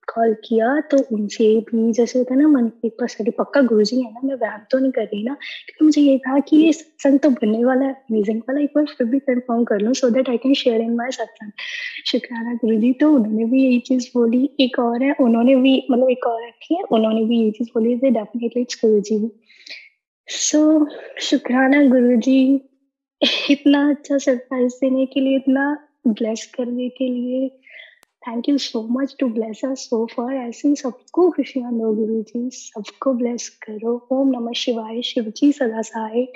कॉल किया, तो उनसे भी जैसे होता है ना, मन में एक परसेंट पक्का गुरुजी है ना, मैं वहम तो नहीं कर रही ना, क्योंकि मुझे ये था कि ये सत्संग तो बनने वाला है अमेजिंग वाला, एक बार फिर भी कंफर्म कर लूँ so that I can share in my सत्संग। शुक्राना गुरुजी। तो उन्होंने भी यही चीज़ बोली। एक और है, उन्होंने भी मतलब एक और रखी है, उन्होंने भी यही चीज़ बोली थी, डेफिनिटली इट्स गुरुजी भी। सो शुक्राना गुरुजी, इतना अच्छा सरप्राइज़ देने के लिए, इतना ब्लेस करने के लिए। Thank you so much to bless us so far. ऐसे ही सबको खुशियाँ दो गुरुजी, सबको ब्लेस करो। ओम नमः शिवाय, शिव जी सदा सहाय।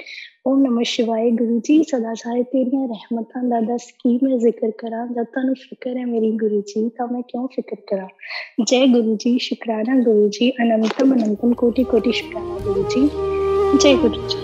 ओम नमः शिवाय, गुरु जी सदा सहाय। तेरियां रहमतां दा दस की मैं जिक्र करा, जब तानू फिक्र है मेरी गुरु जी, तब मैं क्यों फिक्र करा। जय गुरु जी, शुक्राना गुरु जी, अनंतम अनंतम कोटि कोटि शुक्राना गुरु जी। जय गुरु जी।